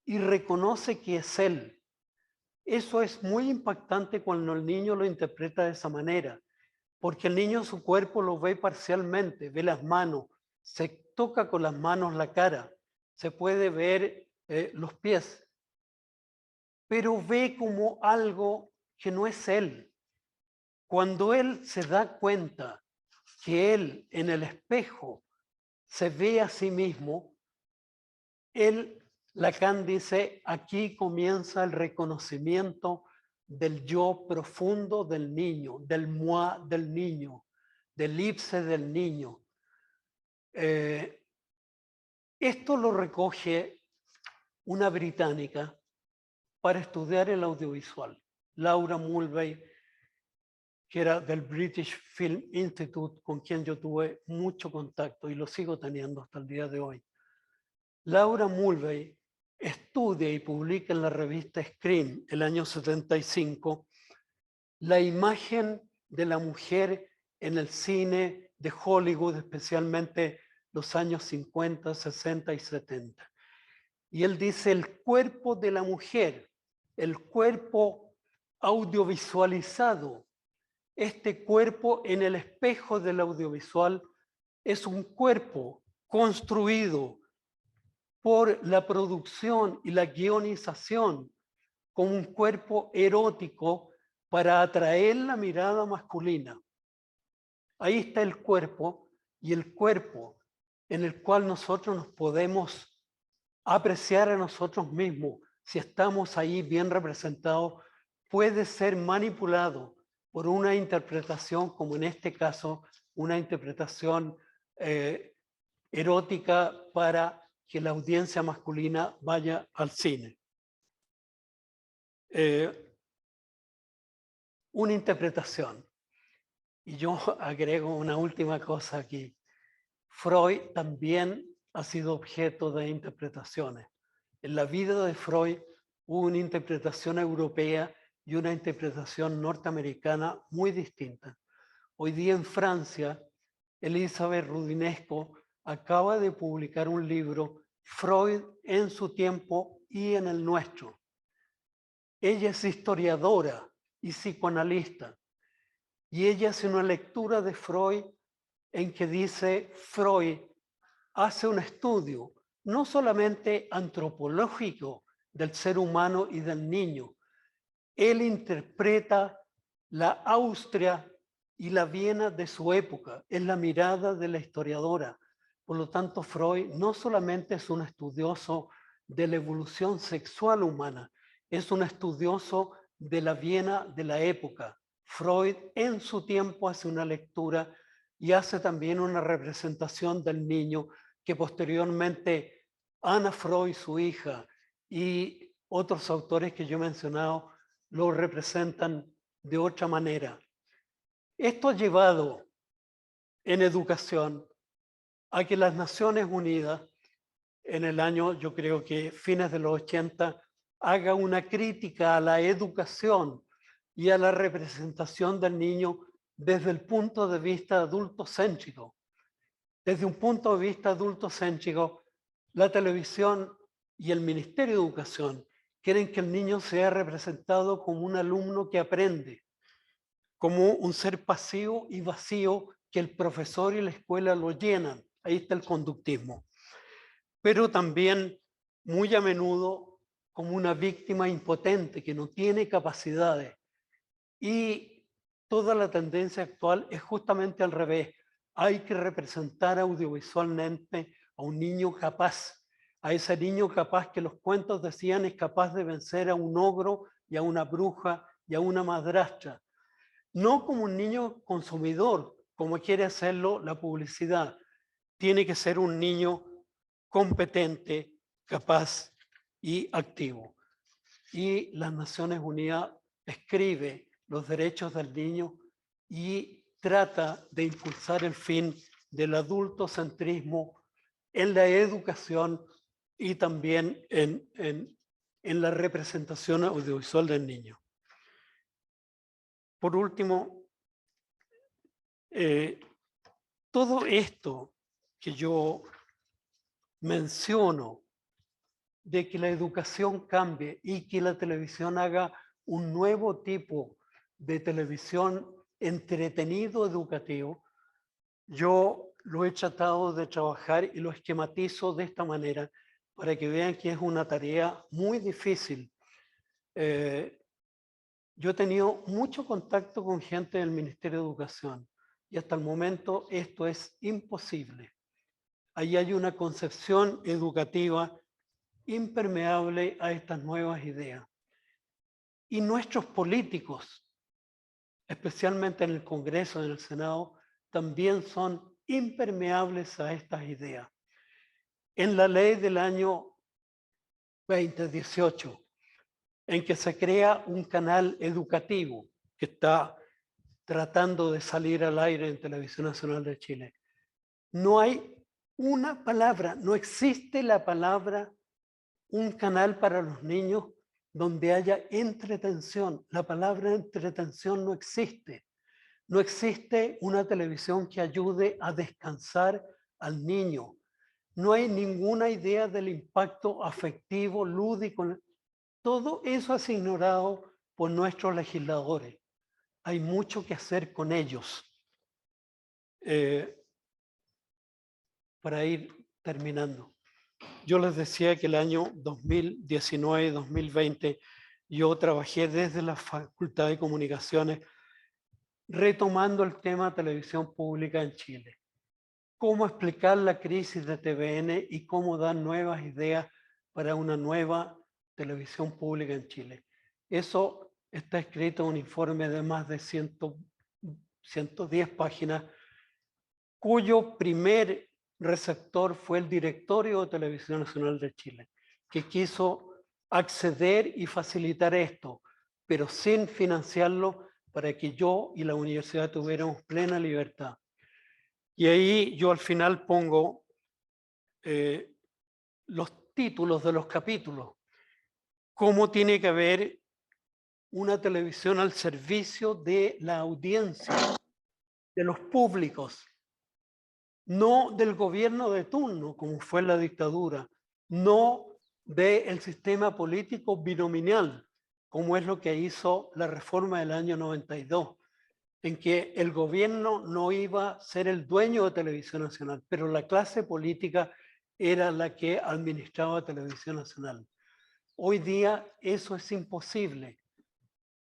y reconoce que es él. Eso es muy impactante cuando el niño lo interpreta de esa manera, porque el niño su cuerpo lo ve parcialmente, ve las manos, se toca con las manos la cara, se puede ver los pies, pero ve como algo que no es él. Cuando él se da cuenta que él en el espejo se ve a sí mismo, Lacan dice, aquí comienza el reconocimiento del yo profundo del niño, del moi del niño, del ipse del niño. Esto lo recoge una británica para estudiar el audiovisual, Laura Mulvey, que era del British Film Institute, con quien yo tuve mucho contacto y lo sigo teniendo hasta el día de hoy. Laura Mulvey estudia y publica en la revista Screen, el año 75, la imagen de la mujer en el cine de Hollywood, especialmente los años 50, 60 y 70. Y él dice, el cuerpo de la mujer, el cuerpo audiovisualizado, este cuerpo en el espejo del audiovisual es un cuerpo construido por la producción y la guionización como un cuerpo erótico para atraer la mirada masculina. Ahí está el cuerpo, y el cuerpo en el cual nosotros nos podemos apreciar a nosotros mismos, si estamos ahí bien representados, puede ser manipulado por una interpretación, como en este caso, una interpretación erótica para que la audiencia masculina vaya al cine. Una interpretación. Y yo agrego una última cosa aquí. Freud también ha sido objeto de interpretaciones. En la vida de Freud hubo una interpretación europea y una interpretación norteamericana muy distinta. Hoy día en Francia, Elisabeth Rudinesco acaba de publicar un libro, Freud en su tiempo y en el nuestro. Ella es historiadora y psicoanalista, y ella hace una lectura de Freud en que dice, Freud hace un estudio no solamente antropológico del ser humano y del niño, él interpreta la Austria y la Viena de su época, es la mirada de la historiadora. Por lo tanto, Freud no solamente es un estudioso de la evolución sexual humana, es un estudioso de la Viena de la época. Freud en su tiempo hace una lectura y hace también una representación del niño que posteriormente Anna Freud, su hija, y otros autores que yo he mencionado lo representan de otra manera. Esto ha llevado en educación a que las Naciones Unidas en el año, yo creo que fines de los 80, haga una crítica a la educación y a la representación del niño desde el punto de vista adultocéntrico. Desde un punto de vista adultocéntrico, la televisión y el Ministerio de Educación quieren que el niño sea representado como un alumno que aprende, como un ser pasivo y vacío que el profesor y la escuela lo llenan. Ahí está el conductismo. Pero también muy a menudo como una víctima impotente que no tiene capacidades. Y toda la tendencia actual es justamente al revés. Hay que representar audiovisualmente a un niño capaz, a ese niño capaz que los cuentos decían es capaz de vencer a un ogro y a una bruja y a una madrastra. No como un niño consumidor, como quiere hacerlo la publicidad. Tiene que ser un niño competente, capaz y activo. Y las Naciones Unidas escribe los derechos del niño y trata de impulsar el fin del adultocentrismo en la educación y también en la representación audiovisual del niño. Por último, todo esto que yo menciono de que la educación cambie y que la televisión haga un nuevo tipo de televisión entretenido educativo, yo lo he tratado de trabajar y lo esquematizo de esta manera para que vean que es una tarea muy difícil. Yo he tenido mucho contacto con gente del Ministerio de Educación y hasta el momento esto es imposible. Ahí hay una concepción educativa impermeable a estas nuevas ideas. Y nuestros políticos, especialmente en el Congreso y en el Senado, también son impermeables a estas ideas. En la ley del año 2018, en que se crea un canal educativo que está tratando de salir al aire en Televisión Nacional de Chile, no hay una palabra, no existe la palabra un canal para los niños donde haya entretención. La palabra entretención no existe. No existe una televisión que ayude a descansar al niño. No hay ninguna idea del impacto afectivo, lúdico. Todo eso es ignorado por nuestros legisladores. Hay mucho que hacer con ellos. Para ir terminando. Yo les decía que el año 2019 2020 yo trabajé desde la Facultad de Comunicaciones retomando el tema televisión pública en Chile. Cómo explicar la crisis de TVN y cómo dar nuevas ideas para una nueva televisión pública en Chile. Eso está escrito en un informe de más de 110 páginas, cuyo primer receptor fue el Directorio de Televisión Nacional de Chile, que quiso acceder y facilitar esto, pero sin financiarlo para que yo y la universidad tuviéramos plena libertad. Y ahí yo al final pongo los títulos de los capítulos. Cómo tiene que haber una televisión al servicio de la audiencia, de los públicos, no del gobierno de turno, como fue la dictadura, no del sistema político binominal, como es lo que hizo la reforma del año 92, en que el gobierno no iba a ser el dueño de Televisión Nacional, pero la clase política era la que administraba Televisión Nacional. Hoy día eso es imposible,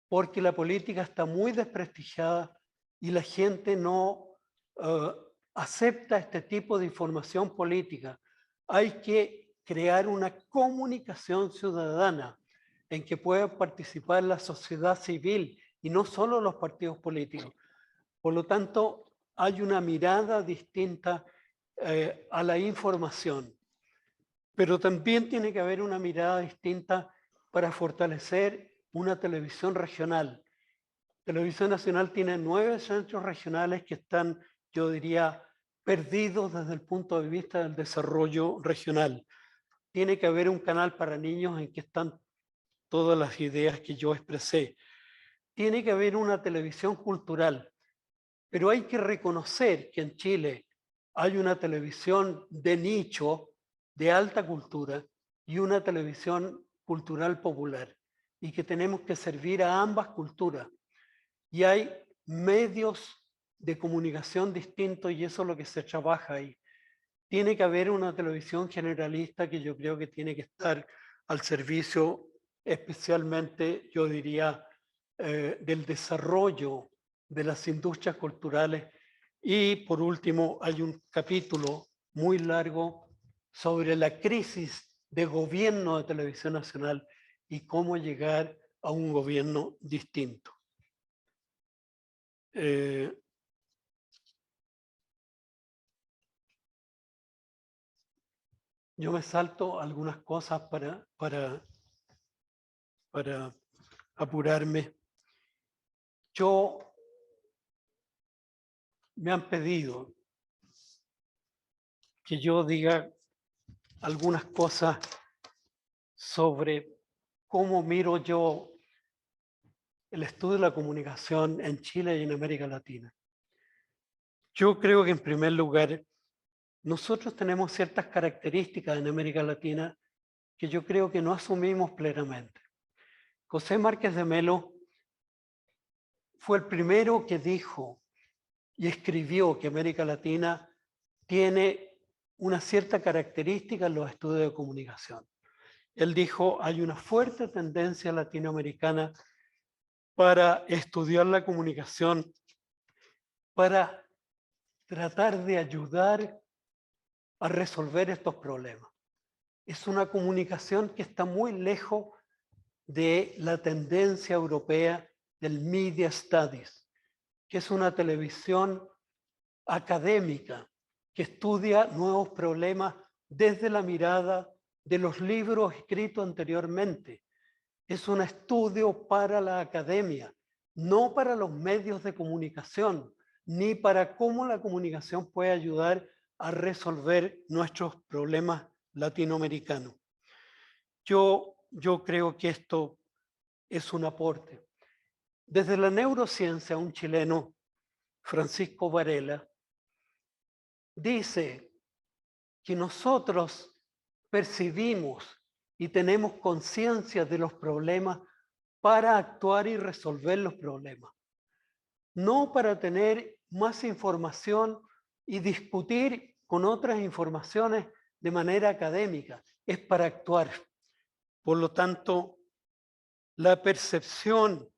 porque la política está muy desprestigiada y la gente no acepta este tipo de información política. Hay que crear una comunicación ciudadana en que pueda participar la sociedad civil y no solo los partidos políticos. Por lo tanto, hay una mirada distinta a la información, pero también tiene que haber una mirada distinta para fortalecer una televisión regional. Televisión Nacional tiene 9 centros regionales que están, yo diría, perdidos desde el punto de vista del desarrollo regional. Tiene que haber un canal para niños en que están todas las ideas que yo expresé. Tiene que haber una televisión cultural, pero hay que reconocer que en Chile hay una televisión de nicho, de alta cultura, y una televisión cultural popular, y que tenemos que servir a ambas culturas. Y hay medios de comunicación distintos y eso es lo que se trabaja ahí. Tiene que haber una televisión generalista que yo creo que tiene que estar al servicio, especialmente, yo diría, del desarrollo de las industrias culturales. Y por último, hay un capítulo muy largo sobre la crisis de gobierno de Televisión Nacional y cómo llegar a un gobierno distinto. Yo me salto algunas cosas para apurarme. Me han pedido que yo diga algunas cosas sobre cómo miro yo el estudio de la comunicación en Chile y en América Latina. Yo creo que en primer lugar, nosotros tenemos ciertas características en América Latina que yo creo que no asumimos plenamente. José Márquez de Melo fue el primero que dijo y escribió que América Latina tiene una cierta característica en los estudios de comunicación. Él dijo, hay una fuerte tendencia latinoamericana para estudiar la comunicación, para tratar de ayudar a resolver estos problemas. Es una comunicación que está muy lejos de la tendencia europea del media studies, que es una televisión académica que estudia nuevos problemas desde la mirada de los libros escritos anteriormente. Es un estudio para la academia, no para los medios de comunicación, ni para cómo la comunicación puede ayudar a resolver nuestros problemas latinoamericanos. Yo creo que esto es un aporte. Desde la neurociencia, un chileno, Francisco Varela, dice que nosotros percibimos y tenemos conciencia de los problemas para actuar y resolver los problemas, no para tener más información y discutir con otras informaciones de manera académica, es para actuar. Por lo tanto, la percepción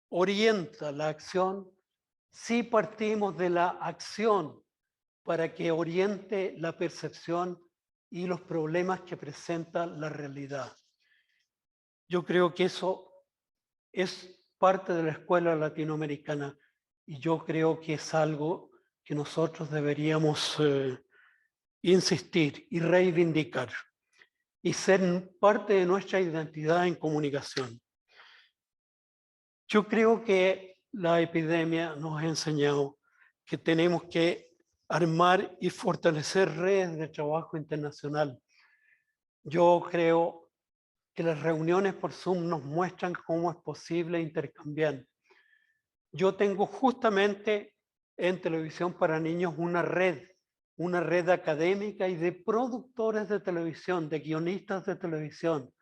orienta la acción si partimos de la acción para que oriente la percepción y los problemas que presenta la realidad. Yo creo que eso es parte de la escuela latinoamericana y yo creo que es algo que nosotros deberíamos insistir y reivindicar y ser parte de nuestra identidad en comunicación. Yo creo que la epidemia nos ha enseñado que tenemos que armar y fortalecer redes de trabajo internacional. Yo creo que las reuniones por Zoom nos muestran cómo es posible intercambiar. Yo tengo justamente en Televisión para Niños una red académica y de productores de televisión, de guionistas de televisión,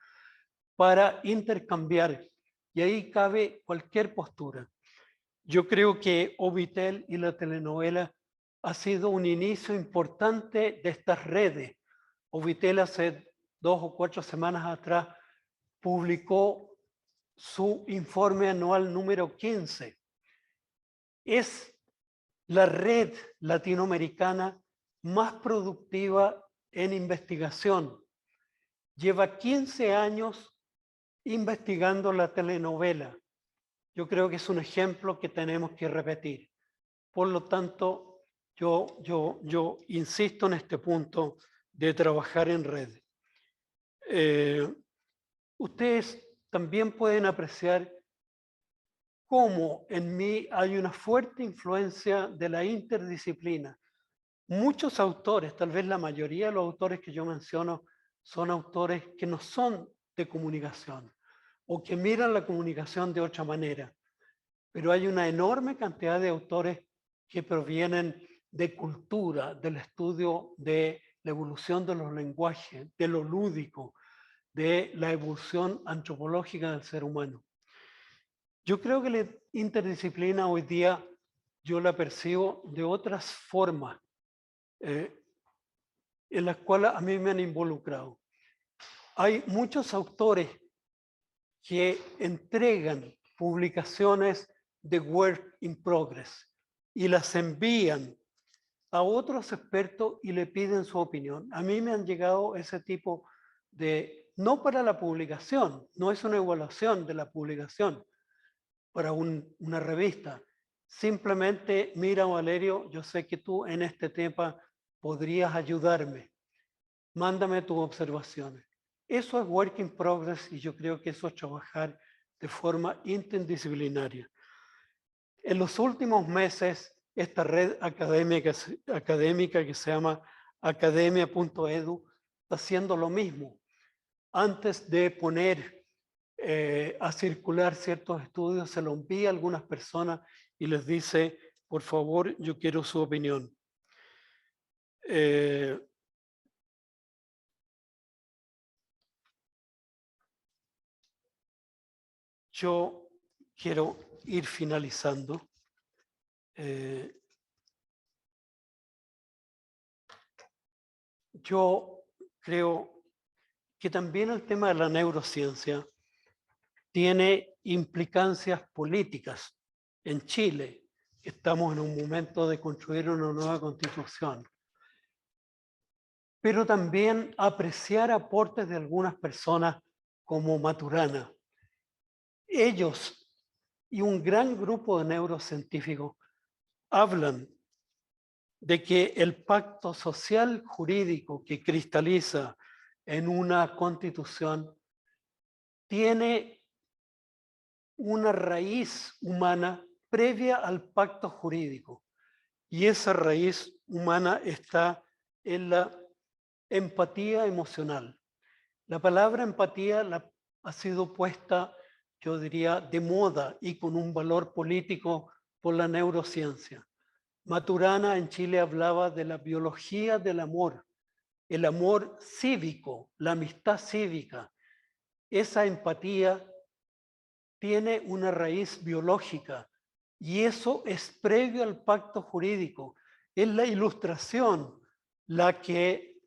para intercambiar. Y ahí cabe cualquier postura. Yo creo que Ovitel y la telenovela ha sido un inicio importante de estas redes. Ovitel hace 2 o 4 semanas atrás publicó su informe anual número 15. Es la red latinoamericana más productiva en investigación. Lleva 15 años investigando la telenovela. Yo creo que es un ejemplo que tenemos que repetir. Por lo tanto, yo insisto en este punto de trabajar en red. Ustedes también pueden apreciar cómo en mí hay una fuerte influencia de la interdisciplina. Muchos autores, tal vez la mayoría de los autores que yo menciono, son autores que no son de comunicación o que miran la comunicación de otra manera. Pero hay una enorme cantidad de autores que provienen de cultura, del estudio de la evolución de los lenguajes, de lo lúdico, de la evolución antropológica del ser humano. Yo creo que la interdisciplina hoy día yo la percibo de otras formas en las cuales a mí me han involucrado. Hay muchos autores que entregan publicaciones de work in progress y las envían a otros expertos y le piden su opinión. A mí me han llegado ese tipo de, no para la publicación, no es una evaluación de la publicación para una revista. Simplemente, mira Valerio, yo sé que tú en este tema podrías ayudarme. Mándame tus observaciones. Eso es work in progress y yo creo que eso es trabajar de forma interdisciplinaria. En los últimos meses, esta red académica que se llama academia.edu está haciendo lo mismo. Antes de poner a circular ciertos estudios, se lo envía a algunas personas y les dice, por favor, yo quiero su opinión. Yo quiero ir finalizando. Yo creo que también el tema de la neurociencia tiene implicancias políticas. En Chile estamos en un momento de construir una nueva constitución, pero también apreciar aportes de algunas personas como Maturana. Ellos y un gran grupo de neurocientíficos hablan de que el pacto social jurídico que cristaliza en una constitución tiene una raíz humana previa al pacto jurídico. Y esa raíz humana está en la empatía emocional. La palabra empatía ha sido puesta, yo diría, de moda y con un valor político por la neurociencia. Maturana en Chile hablaba de la biología del amor, el amor cívico, la amistad cívica. Esa empatía tiene una raíz biológica y eso es previo al pacto jurídico. Es la ilustración la que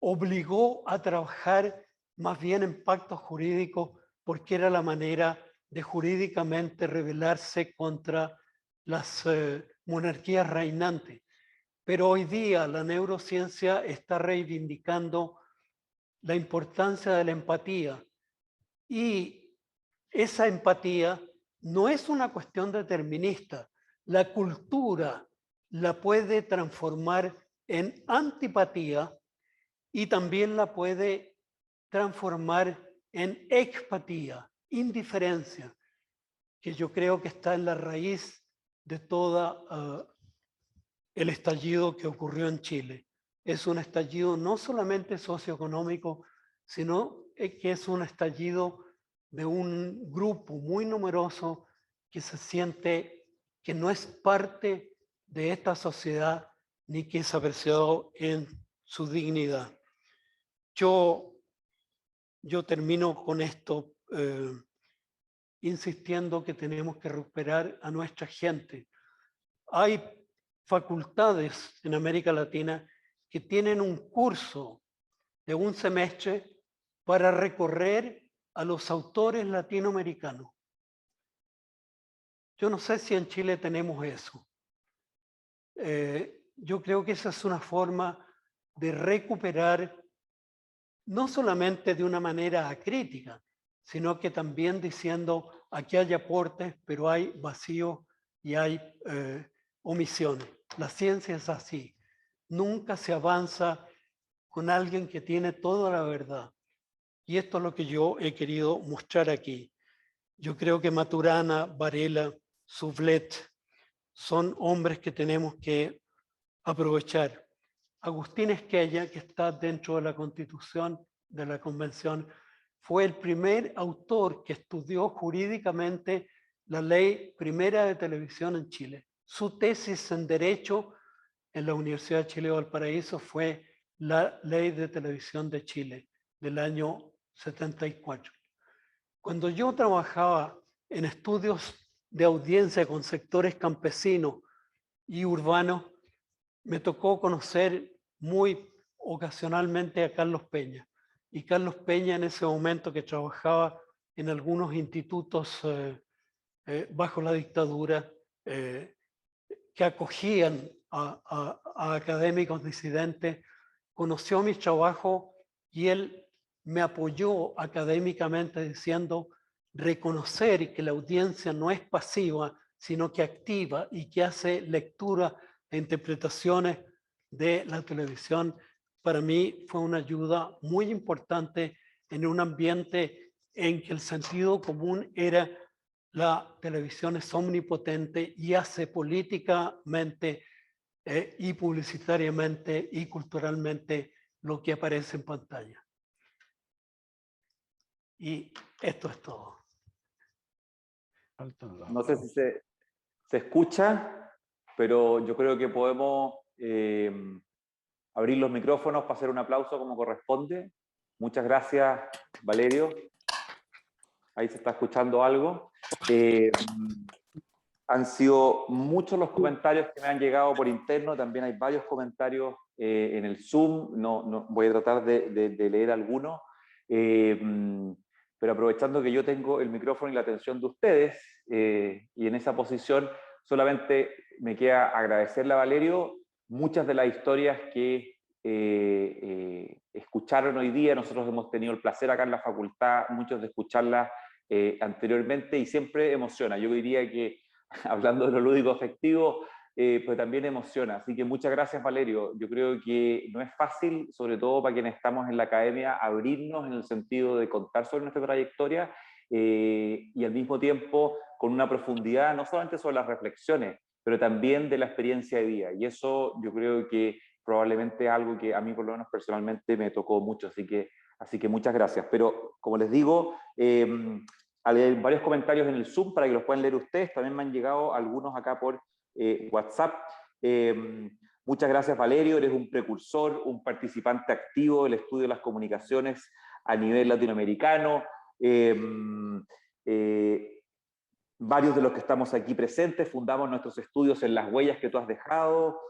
obligó a trabajar más bien en pactos jurídicos porque era la manera de jurídicamente rebelarse contra las monarquías reinantes. Pero hoy día la neurociencia está reivindicando la importancia de la empatía, y esa empatía no es una cuestión determinista. La cultura la puede transformar en antipatía y también la puede transformar en expatía, indiferencia, que yo creo que está en la raíz de todo el estallido que ocurrió en Chile. Es un estallido no solamente socioeconómico, sino que es un estallido de un grupo muy numeroso que se siente que no es parte de esta sociedad ni que es apreciado en su dignidad. Yo termino con esto insistiendo que tenemos que recuperar a nuestra gente. Hay facultades en América Latina que tienen un curso de un semestre para recorrer a los autores latinoamericanos. Yo no sé si en Chile tenemos eso. Yo creo que esa es una forma de recuperar, no solamente de una manera acrítica, sino que también diciendo aquí hay aportes, pero hay vacíos y hay omisiones. La ciencia es así. Nunca se avanza con alguien que tiene toda la verdad. Y esto es lo que yo he querido mostrar aquí. Yo creo que Maturana, Varela, Sublet son hombres que tenemos que aprovechar. Agustín Esquella, que está dentro de la Constitución de la Convención, fue el primer autor que estudió jurídicamente la ley primera de televisión en Chile. Su tesis en Derecho en la Universidad de Chile de Valparaíso fue la Ley de Televisión de Chile del año 74. Cuando yo trabajaba en estudios de audiencia con sectores campesinos y urbanos, me tocó conocer muy ocasionalmente a Carlos Peña. Y Carlos Peña en ese momento que trabajaba en algunos institutos bajo la dictadura que acogían a académicos disidentes, conoció mi trabajo y él me apoyó académicamente diciendo reconocer que la audiencia no es pasiva, sino que activa y que hace lectura e interpretaciones de la televisión. Para mí fue una ayuda muy importante en un ambiente en que el sentido común era la televisión es omnipotente y hace políticamente y publicitariamente y culturalmente lo que aparece en pantalla. Y esto es todo. No sé si se escucha, pero yo creo que podemos abrir los micrófonos para hacer un aplauso como corresponde. Muchas gracias, Valerio. Ahí se está escuchando algo. Han sido muchos los comentarios que me han llegado por interno, también hay varios comentarios en el Zoom, no voy a tratar de leer algunos, pero aprovechando que yo tengo el micrófono y la atención de ustedes, y en esa posición solamente me queda agradecerle a Valerio muchas de las historias que escucharon hoy día. Nosotros hemos tenido el placer acá en la facultad, muchos de escucharlas anteriormente, y siempre emociona. Yo diría que hablando de lo lúdico afectivo, pues también emociona. Así que muchas gracias, Valerio. Yo creo que no es fácil, sobre todo para quienes estamos en la academia, abrirnos en el sentido de contar sobre nuestra trayectoria y al mismo tiempo con una profundidad, no solamente sobre las reflexiones, pero también de la experiencia de vida. Y eso yo creo que probablemente es algo que a mí, por lo menos personalmente, me tocó mucho. Así que muchas gracias. Pero, como les digo, hay varios comentarios en el Zoom para que los puedan leer ustedes. También me han llegado algunos acá por WhatsApp. Muchas gracias, Valerio. Eres un precursor, un participante activo del estudio de las comunicaciones a nivel latinoamericano. Varios de los que estamos aquí presentes fundamos nuestros estudios en las huellas que tú has dejado.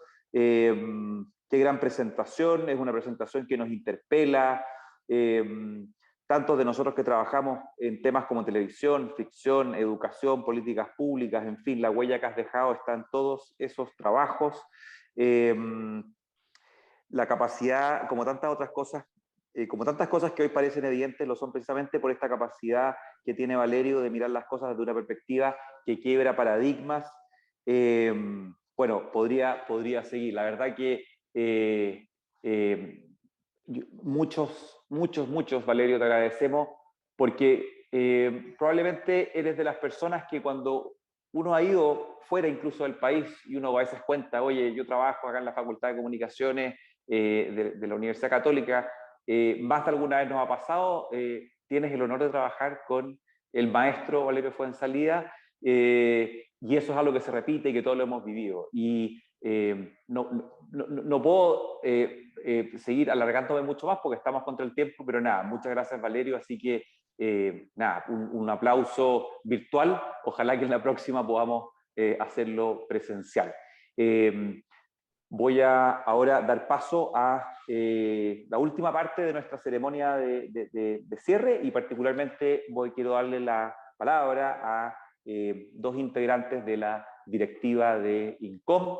qué gran presentación, es una presentación que nos interpela, tanto de nosotros que trabajamos en temas como televisión, ficción, educación, políticas públicas, en fin, la huella que has dejado está en todos esos trabajos. La capacidad, como tantas otras cosas, como tantas cosas que hoy parecen evidentes, lo son precisamente por esta capacidad que tiene Valerio de mirar las cosas desde una perspectiva que quiebra paradigmas. Bueno, podría seguir. La verdad que muchos, Valerio, te agradecemos, porque probablemente eres de las personas que cuando uno ha ido fuera incluso del país y uno a veces cuenta, oye, yo trabajo acá en la Facultad de Comunicaciones de la Universidad Católica, más de alguna vez nos ha pasado, tienes el honor de trabajar con el maestro Valerio Fuenzalida, y eso es algo que se repite y que todos lo hemos vivido. Y no puedo seguir alargándome mucho más porque estamos contra el tiempo, pero nada, muchas gracias Valerio, así que nada, un aplauso virtual, ojalá que en la próxima podamos hacerlo presencial. Voy a ahora dar paso a la última parte de nuestra ceremonia de cierre y particularmente quiero darle la palabra a dos integrantes de la directiva de INCOM.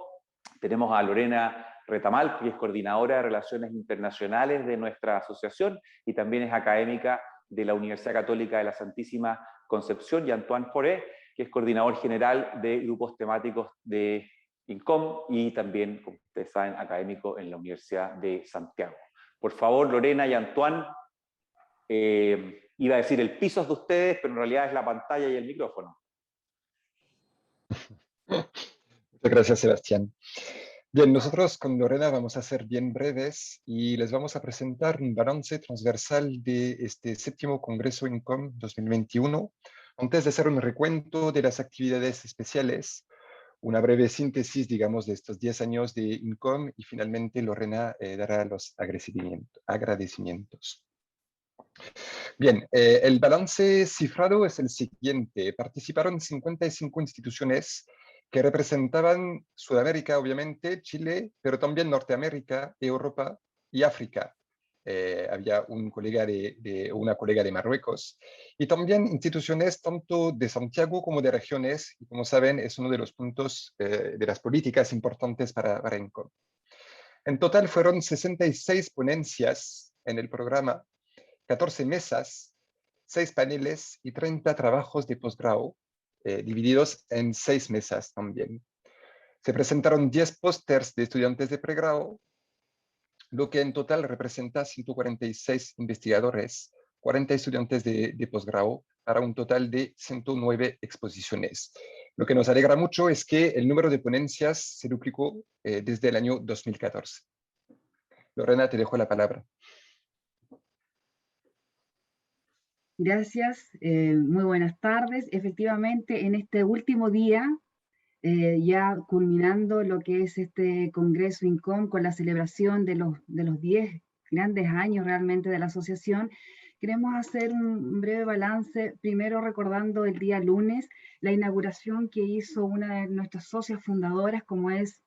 Tenemos a Lorena Retamal, que es coordinadora de Relaciones Internacionales de nuestra asociación y también es académica de la Universidad Católica de la Santísima Concepción, y Antoine Foré, que es coordinador general de grupos temáticos de INCOM y también, como ustedes saben, académico en la Universidad de Santiago. Por favor, Lorena y Antoine, iba a decir el piso es de ustedes, pero en realidad es la pantalla y el micrófono. Muchas gracias, Sebastián. Bien, nosotros con Lorena vamos a ser bien breves y les vamos a presentar un balance transversal de este 7º Congreso INCOM 2021, antes de hacer un recuento de las actividades especiales, una breve síntesis, digamos, de estos 10 años de INCOM y finalmente Lorena dará los agradecimientos. Bien, el balance cifrado es el siguiente. Participaron 55 instituciones que representaban Sudamérica, obviamente, Chile, pero también Norteamérica, Europa y África. Había una colega de Marruecos, y también instituciones tanto de Santiago como de regiones, y como saben, es uno de los puntos de las políticas importantes para INCOM. En total fueron 66 ponencias en el programa, 14 mesas, 6 paneles y 30 trabajos de posgrado, divididos en 6 mesas también. Se presentaron 10 pósters de estudiantes de pregrado, lo que en total representa 146 investigadores, 40 estudiantes de posgrado, para un total de 109 exposiciones. Lo que nos alegra mucho es que el número de ponencias se duplicó desde el año 2014. Lorena, te dejo la palabra. Gracias, muy buenas tardes. Efectivamente, en este último día, ya culminando lo que es este Congreso INCOM con la celebración de los 10 grandes años realmente de la asociación, queremos hacer un breve balance, primero recordando el día lunes, la inauguración que hizo una de nuestras socias fundadoras, como es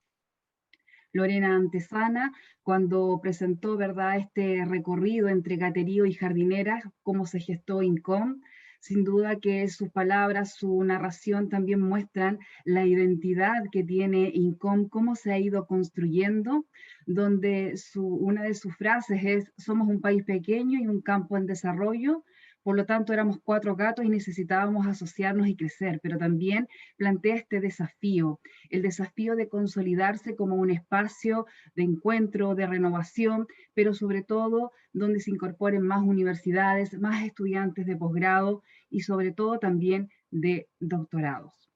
Lorena Antesana, cuando presentó, ¿verdad?, este recorrido entre Gaterío y Jardineras, cómo se gestó INCOM. Sin duda que sus palabras, su narración también muestran la identidad que tiene INCOM, cómo se ha ido construyendo, donde una de sus frases es: somos un país pequeño y un campo en desarrollo. Por lo tanto, éramos 4 gatos y necesitábamos asociarnos y crecer, pero también plantea este desafío, el desafío de consolidarse como un espacio de encuentro, de renovación, pero sobre todo donde se incorporen más universidades, más estudiantes de posgrado y sobre todo también de doctorados.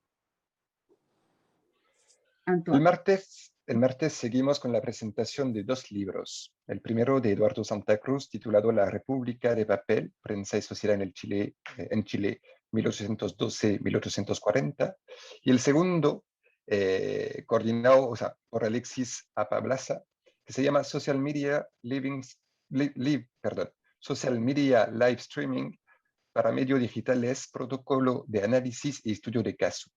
El martes seguimos con la presentación de 2 libros. El primero de Eduardo Santa Cruz, titulado La República de Papel, Prensa y Sociedad en Chile, 1812-1840. Y el segundo, coordinado por Alexis Apablaza, que se llama Social Media Live Streaming para medios digitales, protocolo de análisis y estudio de caso.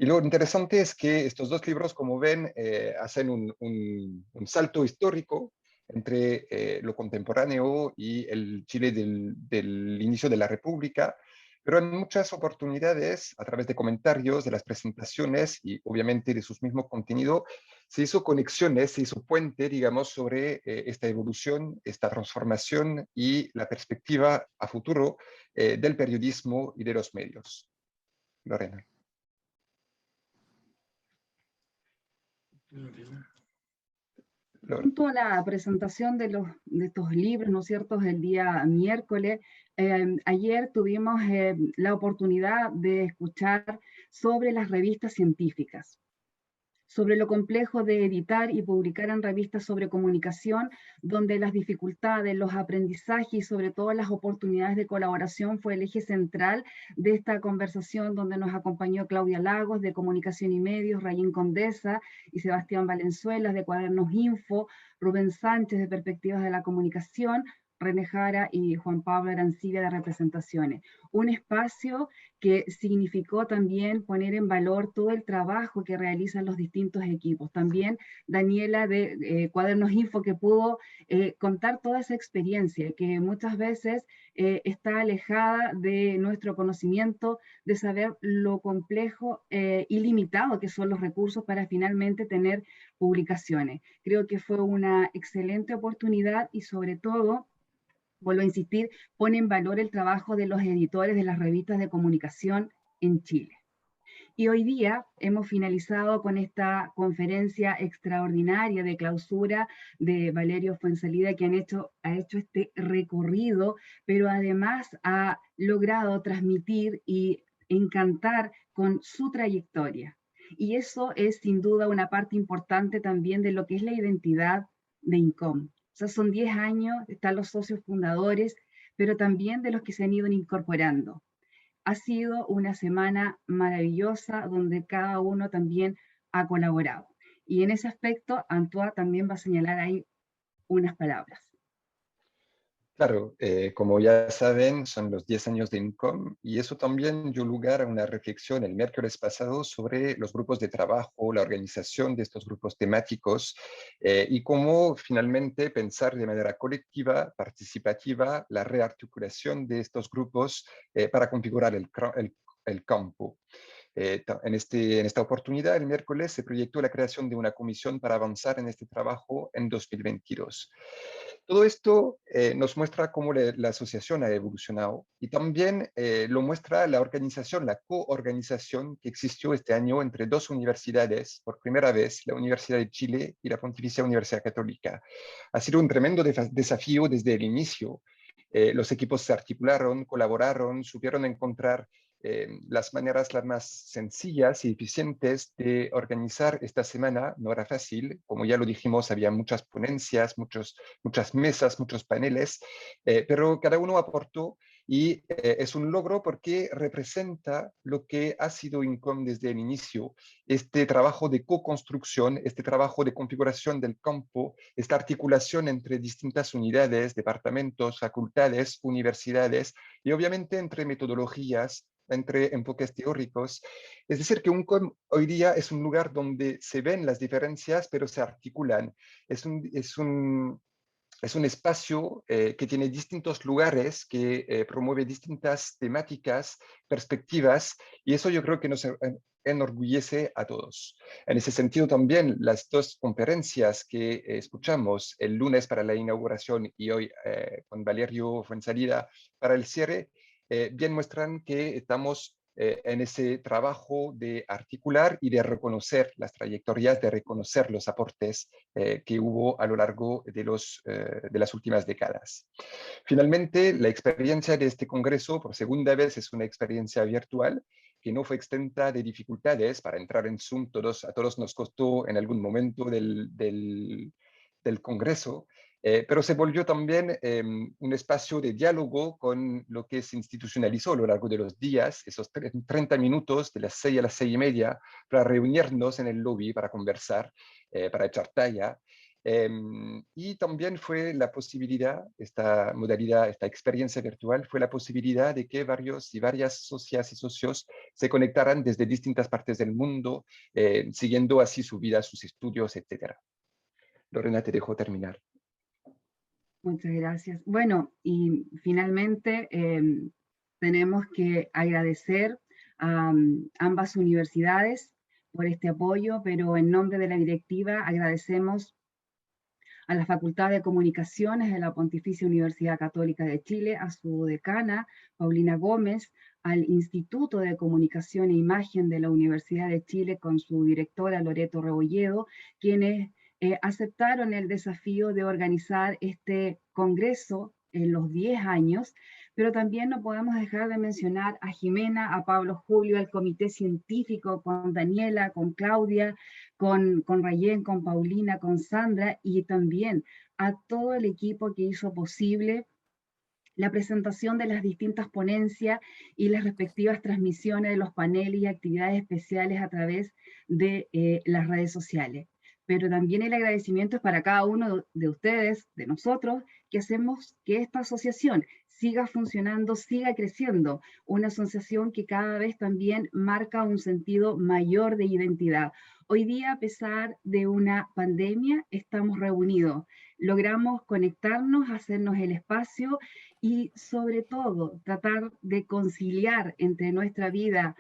Y lo interesante es que estos dos libros, como ven, hacen un salto histórico entre lo contemporáneo y el Chile del inicio de la República, pero en muchas oportunidades, a través de comentarios, de las presentaciones y obviamente de sus mismos contenidos, se hizo conexiones, se hizo puente, digamos, sobre esta evolución, esta transformación y la perspectiva a futuro del periodismo y de los medios. Lorena. Junto a la presentación de estos libros, ¿no es cierto?, el día miércoles, ayer tuvimos la oportunidad de escuchar sobre las revistas científicas, sobre lo complejo de editar y publicar en revistas sobre comunicación, donde las dificultades, los aprendizajes y sobre todo las oportunidades de colaboración fue el eje central de esta conversación, donde nos acompañó Claudia Lagos de Comunicación y Medios, Rayín Condesa y Sebastián Valenzuela de Cuadernos Info, Rubén Sánchez de Perspectivas de la Comunicación, René Jara y Juan Pablo Arancibia de Representaciones. Un espacio que significó también poner en valor todo el trabajo que realizan los distintos equipos. También Daniela de Cuadernos Info, que pudo contar toda esa experiencia, que muchas veces está alejada de nuestro conocimiento, de saber lo complejo y limitado que son los recursos para finalmente tener publicaciones. Creo que fue una excelente oportunidad y sobre todo, vuelvo a insistir, pone en valor el trabajo de los editores de las revistas de comunicación en Chile. Y hoy día hemos finalizado con esta conferencia extraordinaria de clausura de Valerio Fuenzalida, que ha hecho este recorrido, pero además ha logrado transmitir y encantar con su trayectoria. Y eso es sin duda una parte importante también de lo que es la identidad de INCOM. O sea, son 10 años, están los socios fundadores, pero también de los que se han ido incorporando. Ha sido una semana maravillosa donde cada uno también ha colaborado. Y en ese aspecto, Antoine también va a señalar ahí unas palabras. Claro, como ya saben, son los 10 años de INCOM y eso también dio lugar a una reflexión el miércoles pasado sobre los grupos de trabajo, la organización de estos grupos temáticos y cómo finalmente pensar de manera colectiva, participativa, la rearticulación de estos grupos para configurar el campo. En esta oportunidad, el miércoles, se proyectó la creación de una comisión para avanzar en este trabajo en 2022. Todo esto nos muestra cómo la asociación ha evolucionado y también lo muestra la organización, la coorganización que existió este año entre dos universidades, por primera vez, la Universidad de Chile y la Pontificia Universidad Católica. Ha sido un tremendo desafío desde el inicio. Los equipos se articularon, colaboraron, supieron encontrar las maneras las más sencillas y eficientes de organizar esta semana. No era fácil, como ya lo dijimos, había muchas ponencias, muchas mesas, muchos paneles, pero cada uno aportó y es un logro porque representa lo que ha sido INCOM desde el inicio, este trabajo de co-construcción, este trabajo de configuración del campo, esta articulación entre distintas unidades, departamentos, facultades, universidades y obviamente entre metodologías, entre enfoques teóricos. Es decir, que INCOM hoy día es un lugar donde se ven las diferencias, pero se articulan. Es un espacio que tiene distintos lugares, que promueve distintas temáticas, perspectivas, y eso yo creo que nos enorgullece a todos. En ese sentido también las dos conferencias que escuchamos el lunes para la inauguración y hoy con Valerio Fuenzalida para el cierre, bien muestran que estamos en ese trabajo de articular y de reconocer las trayectorias, de reconocer los aportes que hubo a lo largo de las últimas décadas. Finalmente, la experiencia de este congreso por segunda vez es una experiencia virtual que no fue exenta de dificultades. Para entrar en Zoom a todos nos costó en algún momento del congreso, pero se volvió también un espacio de diálogo con lo que se institucionalizó a lo largo de los días, esos 30 minutos de las 6 a las 6:30, para reunirnos en el lobby, para conversar, para echar talla. Y también fue la posibilidad, esta modalidad, esta experiencia virtual, fue la posibilidad de que varios y varias socias y socios se conectaran desde distintas partes del mundo, siguiendo así su vida, sus estudios, etc. Lorena, te dejo terminar. Muchas gracias. Bueno, y finalmente tenemos que agradecer a ambas universidades por este apoyo, pero en nombre de la directiva agradecemos a la Facultad de Comunicaciones de la Pontificia Universidad Católica de Chile, a su decana, Paulina Gómez, al Instituto de Comunicación e Imagen de la Universidad de Chile con su directora Loreto Rebolledo, quienes aceptaron el desafío de organizar este congreso en los 10 años, pero también no podemos dejar de mencionar a Jimena, a Pablo Julio, al comité científico, con Daniela, con Claudia, con Rayén, con Paulina, con Sandra y también a todo el equipo que hizo posible la presentación de las distintas ponencias y las respectivas transmisiones de los paneles y actividades especiales a través de las redes sociales. Pero también el agradecimiento es para cada uno de ustedes, de nosotros, que hacemos que esta asociación siga funcionando, siga creciendo. Una asociación que cada vez también marca un sentido mayor de identidad. Hoy día, a pesar de una pandemia, estamos reunidos. Logramos conectarnos, hacernos el espacio y sobre todo tratar de conciliar entre nuestra vida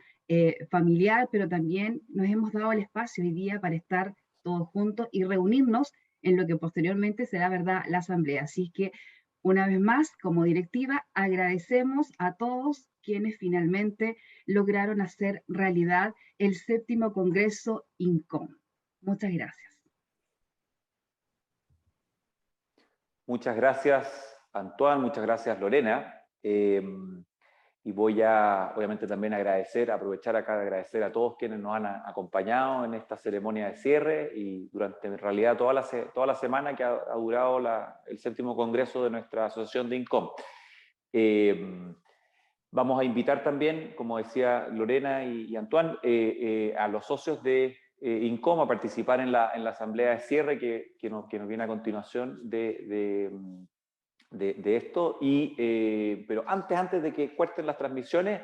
familiar, pero también nos hemos dado el espacio hoy día para estar todos juntos y reunirnos en lo que posteriormente será, ¿verdad?, la asamblea. Así que, una vez más, como directiva, agradecemos a todos quienes finalmente lograron hacer realidad el 7º Congreso INCOM. Muchas gracias. Muchas gracias, Antoine, muchas gracias, Lorena. Y voy a, obviamente, también aprovechar acá de agradecer a todos quienes nos han acompañado en esta ceremonia de cierre y durante, en realidad, toda la semana que ha durado el 7º Congreso de nuestra Asociación de INCOM. Vamos a invitar también, como decía Lorena y Antoine, a los socios de INCOM a participar en la asamblea de cierre que nos viene a continuación de esto, pero antes de que corten las transmisiones,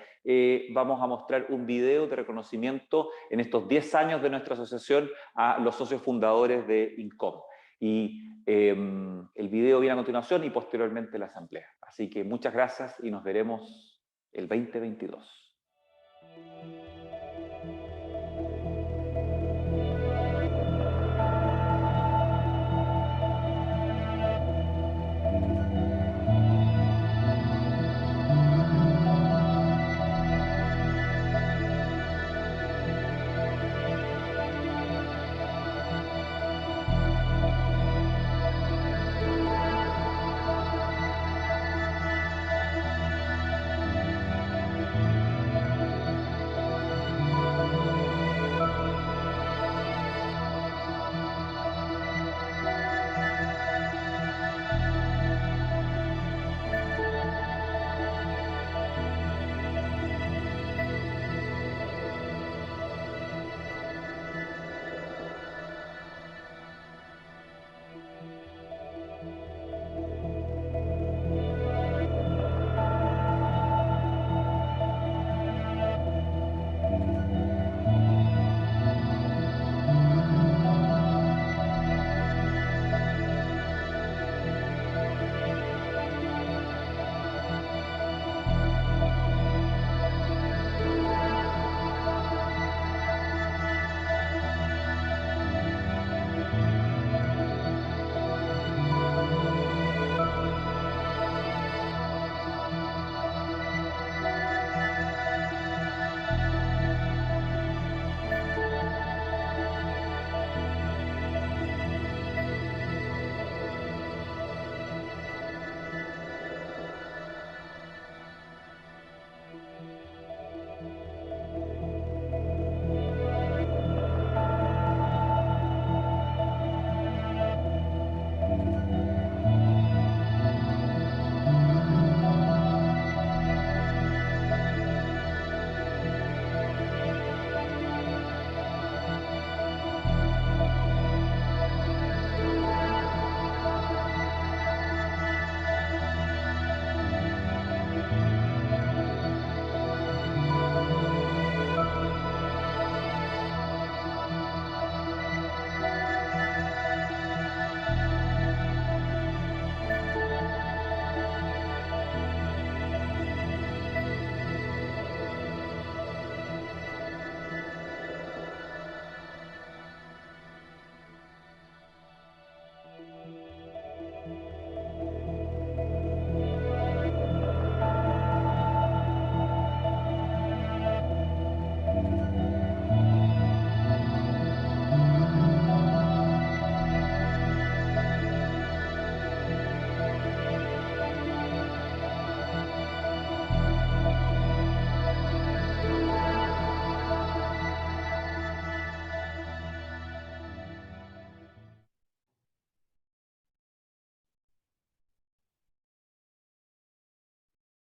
vamos a mostrar un video de reconocimiento en estos 10 años de nuestra asociación a los socios fundadores de INCOM. Y el video viene a continuación y posteriormente la asamblea. Así que muchas gracias y nos veremos el 2022.